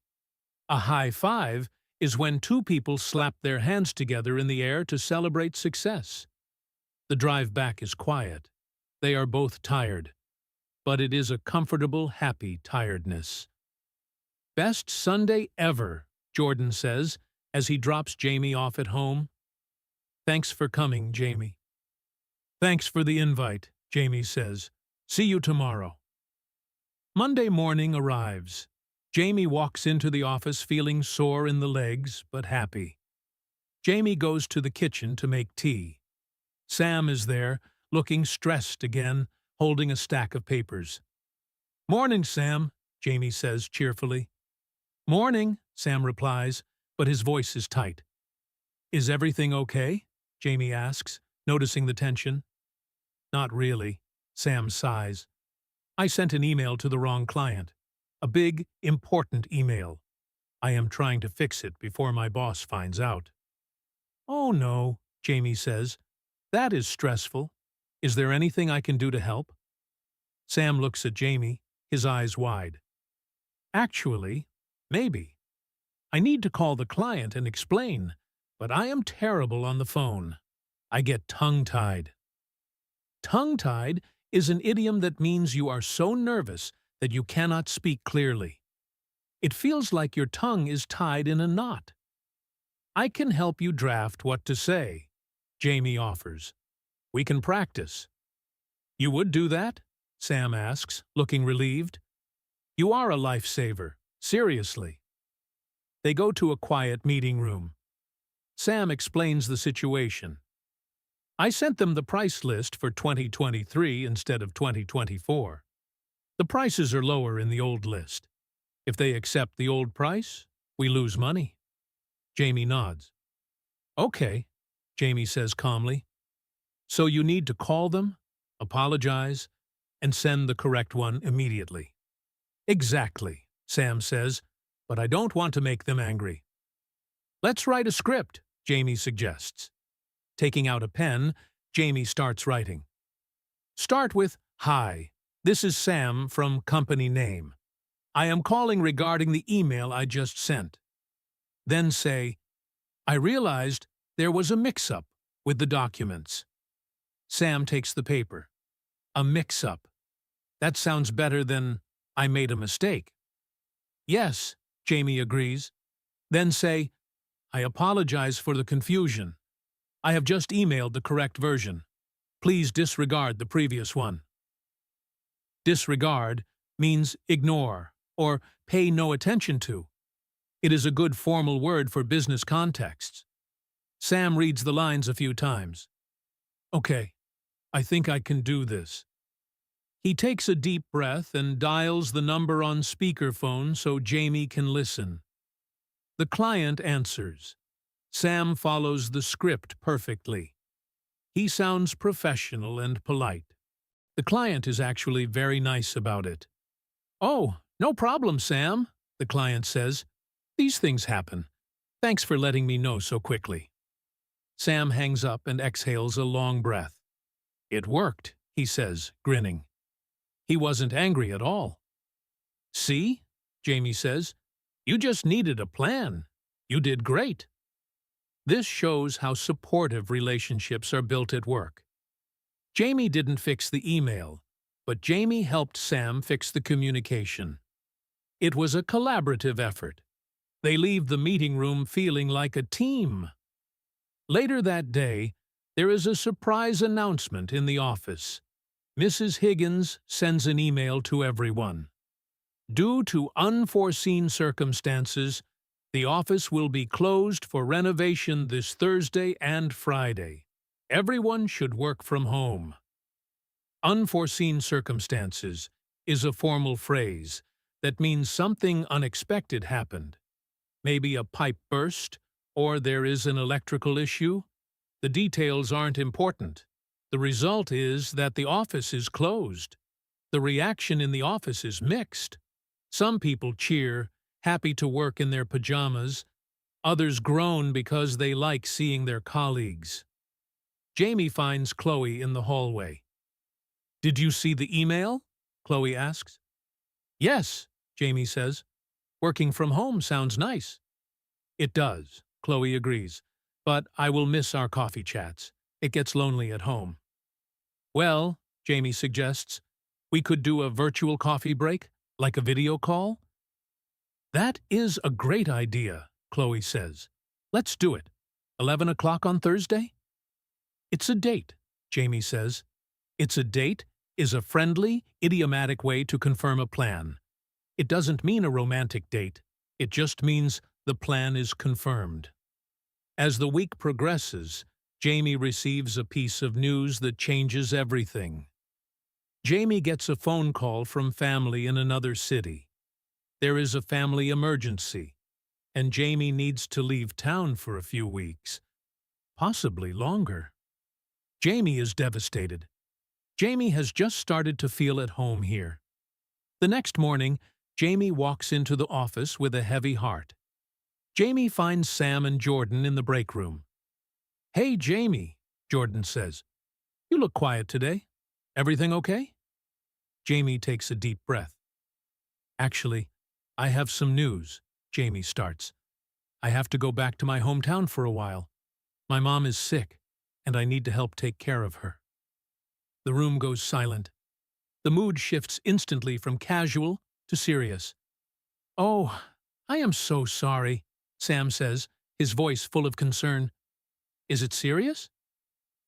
A high five is when two people slap their hands together in the air to celebrate success. The drive back is quiet. They are both tired, but it is a comfortable, happy tiredness. Best Sunday ever, Jordan says, as he drops Jamie off at home. Thanks for coming, Jamie. Thanks for the invite, Jamie says. See you tomorrow. Monday morning arrives. Jamie walks into the office feeling sore in the legs, but happy. Jamie goes to the kitchen to make tea. Sam is there, looking stressed again, holding a stack of papers. Morning, Sam, Jamie says cheerfully. Morning, Sam replies, but his voice is tight. Is everything okay? Jamie asks, noticing the tension. Not really, Sam sighs. I sent an email to the wrong client. A big, important email. I am trying to fix it before my boss finds out. Oh no, Jamie says. That is stressful. Is there anything I can do to help? Sam looks at Jamie, his eyes wide. Actually, maybe. I need to call the client and explain, but I am terrible on the phone. I get tongue-tied. Tongue-tied is an idiom that means you are so nervous that you cannot speak clearly. It feels like your tongue is tied in a knot. I can help you draft what to say, Jamie offers. We can practice. You would do that? Sam asks, looking relieved. You are a lifesaver, seriously. They go to a quiet meeting room. Sam explains the situation. I sent them the price list for 2023 instead of 2024. The prices are lower in the old list. If they accept the old price, we lose money. Jamie nods. Okay, Jamie says calmly. So you need to call them, apologize, and send the correct one immediately. Exactly, Sam says, but I don't want to make them angry. Let's write a script, Jamie suggests. Taking out a pen, Jamie starts writing. Start with, Hi, this is Sam from company name. I am calling regarding the email I just sent. Then say, I realized there was a mix-up with the documents. Sam takes the paper. A mix-up. That sounds better than, I made a mistake. Yes, Jamie agrees. Then say, I apologize for the confusion. I have just emailed the correct version. Please disregard the previous one. Disregard means ignore or pay no attention to. It is a good formal word for business contexts. Sam reads the lines a few times. Okay, I think I can do this. He takes a deep breath and dials the number on speakerphone so Jamie can listen. The client answers. Sam follows the script perfectly. He sounds professional and polite. The client is actually very nice about it. Oh, no problem, Sam, the client says. These things happen. Thanks for letting me know so quickly. Sam hangs up and exhales a long breath. It worked, he says, grinning. He wasn't angry at all. See, Jamie says, you just needed a plan. You did great. This shows how supportive relationships are built at work. Jamie didn't fix the email, but Jamie helped Sam fix the communication. It was a collaborative effort. They leave the meeting room feeling like a team. Later that day, there is a surprise announcement in the office. Mrs. Higgins sends an email to everyone. Due to unforeseen circumstances, the office will be closed for renovation this Thursday and Friday. Everyone should work from home. Unforeseen circumstances is a formal phrase that means something unexpected happened. Maybe a pipe burst, or there is an electrical issue. The details aren't important. The result is that the office is closed. The reaction in the office is mixed. Some people cheer, happy to work in their pajamas. Others groan because they like seeing their colleagues. Jamie finds Chloe in the hallway. "Did you see the email?" Chloe asks. "Yes," Jamie says. "Working from home sounds nice." "It does," Chloe agrees, "but I will miss our coffee chats. It gets lonely at home." "Well," Jamie suggests, "we could do a virtual coffee break, like a video call?" "That is a great idea," Chloe says. "Let's do it. 11 o'clock on Thursday?" "It's a date," Jamie says. "It's a date" is a friendly, idiomatic way to confirm a plan. It doesn't mean a romantic date. It just means the plan is confirmed. As the week progresses, Jamie receives a piece of news that changes everything. Jamie gets a phone call from family in another city. There is a family emergency, and Jamie needs to leave town for a few weeks, possibly longer. Jamie is devastated. Jamie has just started to feel at home here. The next morning, Jamie walks into the office with a heavy heart. Jamie finds Sam and Jordan in the break room. "Hey, Jamie," Jordan says. "You look quiet today. Everything okay?" Jamie takes a deep breath. "Actually, I have some news," Jamie starts. "I have to go back to my hometown for a while. My mom is sick, and I need to help take care of her." The room goes silent. The mood shifts instantly from casual to serious. "Oh, I am so sorry," Sam says, his voice full of concern. "Is it serious?"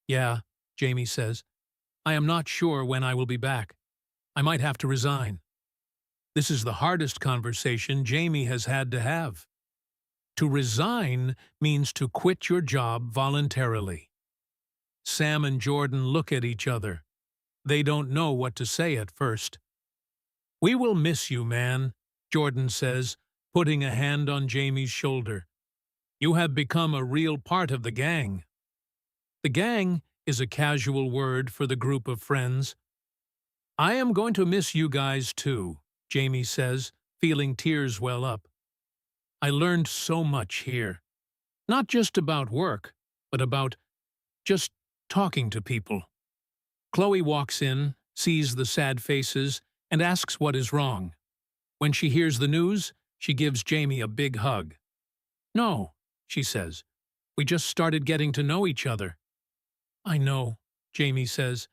"Yeah," Jamie says. "I am not sure when I will be back. I might have to resign." This is the hardest conversation Jamie has had to have. To resign means to quit your job voluntarily. Sam and Jordan look at each other. They don't know what to say at first. "We will miss you, man," Jordan says, putting a hand on Jamie's shoulder. "You have become a real part of the gang." The gang is a casual word for the group of friends. "I am going to miss you guys too," Jamie says, feeling tears well up. "I learned so much here. Not just about work, but about just talking to people." Chloe walks in, sees the sad faces, and asks what is wrong. When she hears the news, she gives Jamie a big hug. "No," she says. "We just started getting to know each other." "I know," Jamie says,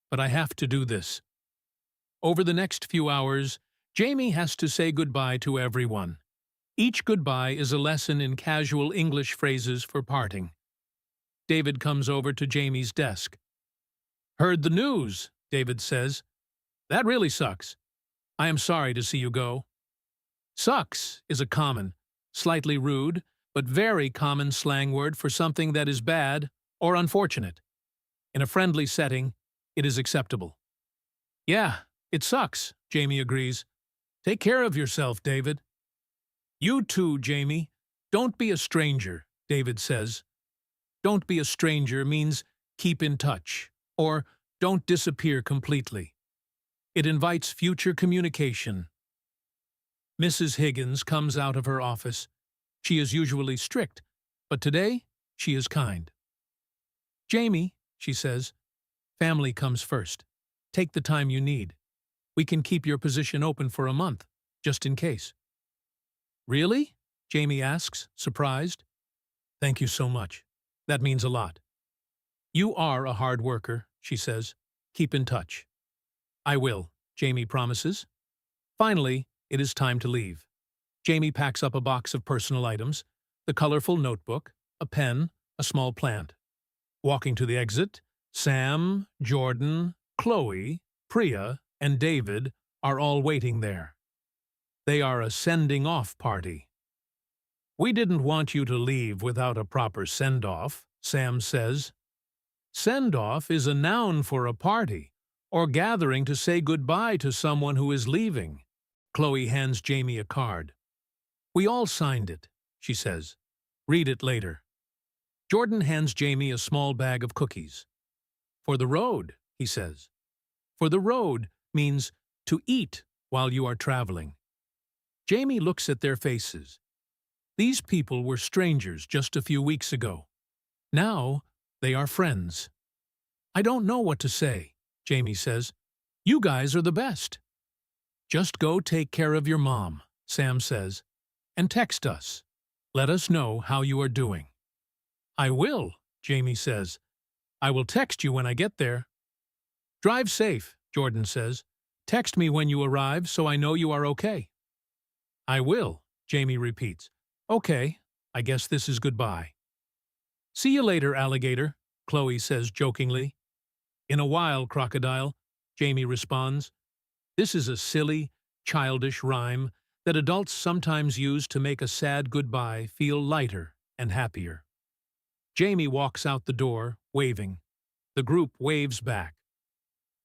"but I have to do this." Over the next few hours, Jamie has to say goodbye to everyone. Each goodbye is a lesson in casual English phrases for parting. David comes over to Jamie's desk. "Heard the news," David says. "That really sucks. I am sorry to see you go." Sucks is a common, slightly rude, but very common slang word for something that is bad or unfortunate. In a friendly setting, it is acceptable. "Yeah, it sucks," Jamie agrees. "Take care of yourself, David." "You too, Jamie. Don't be a stranger," David says. "Don't be a stranger" means keep in touch, or don't disappear completely. It invites future communication. Mrs. Higgins comes out of her office. She is usually strict, but today she is kind. "Jamie," she says, "family comes first. Take the time you need. We can keep your position open for a month, just in case." "Really?" Jamie asks, surprised. "Thank you so much. That means a lot." "You are a hard worker," she says. "Keep in touch." "I will," Jamie promises. Finally, It is time to leave. Jamie packs up a box of personal items, the colorful notebook, a pen, a small plant. Walking to the exit, Sam, Jordan, Chloe, Priya, and David are all waiting there. They are a sending-off party. "We didn't want you to leave without a proper send-off," Sam says. Send-off is a noun for a party, or gathering to say goodbye to someone who is leaving. Chloe hands Jamie a card. "We all signed it," she says. "Read it later." Jordan hands Jamie a small bag of cookies. "For the road," he says. "For the road" means to eat while you are traveling. Jamie looks at their faces. These people were strangers just a few weeks ago. Now they are friends. "I don't know what to say," Jamie says. "You guys are the best." "Just go take care of your mom," Sam says, "and text us. Let us know how you are doing." "I will," Jamie says. "I will text you when I get there." "Drive safe," Jordan says. "Text me when you arrive so I know you are okay." "I will," Jamie repeats. "Okay, I guess this is goodbye." "See you later, alligator," Chloe says jokingly. "In a while, crocodile," Jamie responds. This is a silly, childish rhyme that adults sometimes use to make a sad goodbye feel lighter and happier. Jamie walks out the door, waving. The group waves back.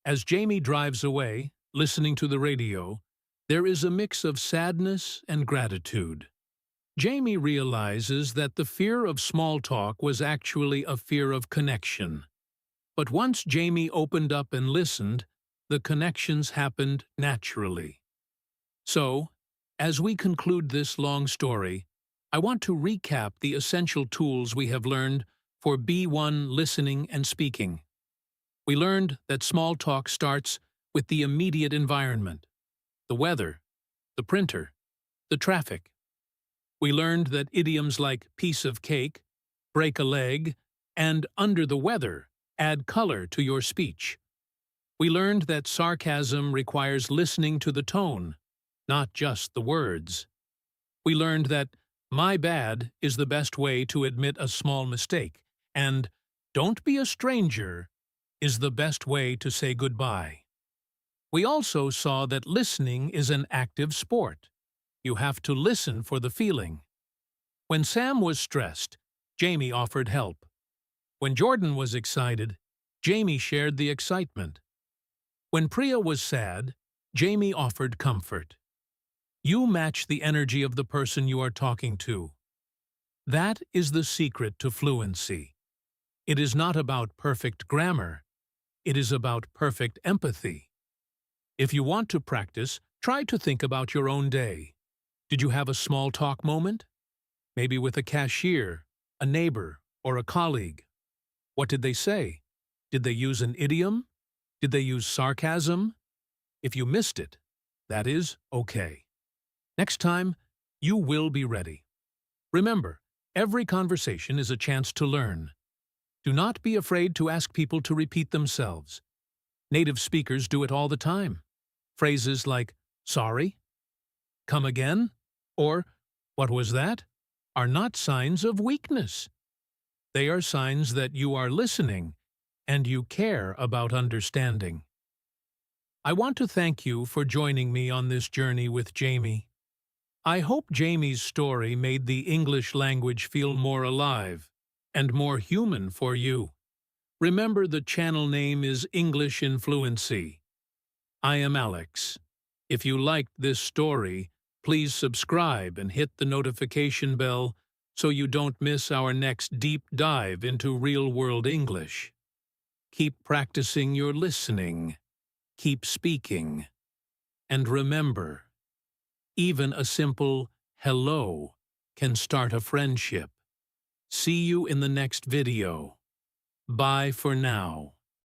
As Jamie drives away, listening to the radio, there is a mix of sadness and gratitude. Jamie realizes that the fear of small talk was actually a fear of connection. But once Jamie opened up and listened, the connections happened naturally. So, as we conclude this long story, I want to recap the essential tools we have learned for B1 listening and speaking. We learned that small talk starts with the immediate environment, the weather, the printer, the traffic. We learned that idioms like piece of cake, break a leg, and under the weather add color to your speech. We learned that sarcasm requires listening to the tone, not just the words. We learned that "my bad" is the best way to admit a small mistake, and "don't be a stranger" is the best way to say goodbye. We also saw that listening is an active sport. You have to listen for the feeling. When Sam was stressed, Jamie offered help. When Jordan was excited, Jamie shared the excitement. When Priya was sad, Jamie offered comfort. You match the energy of the person you are talking to. That is the secret to fluency. It is not about perfect grammar. It is about perfect empathy. If you want to practice, try to think about your own day. Did you have a small talk moment? Maybe with a cashier, a neighbor, or a colleague. What did they say? Did they use an idiom? Did they use sarcasm? If you missed it, that is okay. Next time, you will be ready. Remember, every conversation is a chance to learn. Do not be afraid to ask people to repeat themselves. Native speakers do it all the time. Phrases like, "sorry," "come again," or "what was that?" are not signs of weakness. They are signs that you are listening and you care about understanding. I want to thank you for joining me on this journey with Jamie. I hope Jamie's story made the English language feel more alive and more human for you. Remember, the channel name is English in Fluency. I am Alex. If you liked this story, please subscribe and hit the notification bell so you don't miss our next deep dive into real-world English. Keep practicing your listening. Keep speaking. And remember, even a simple hello can start a friendship. See you in the next video. Bye for now.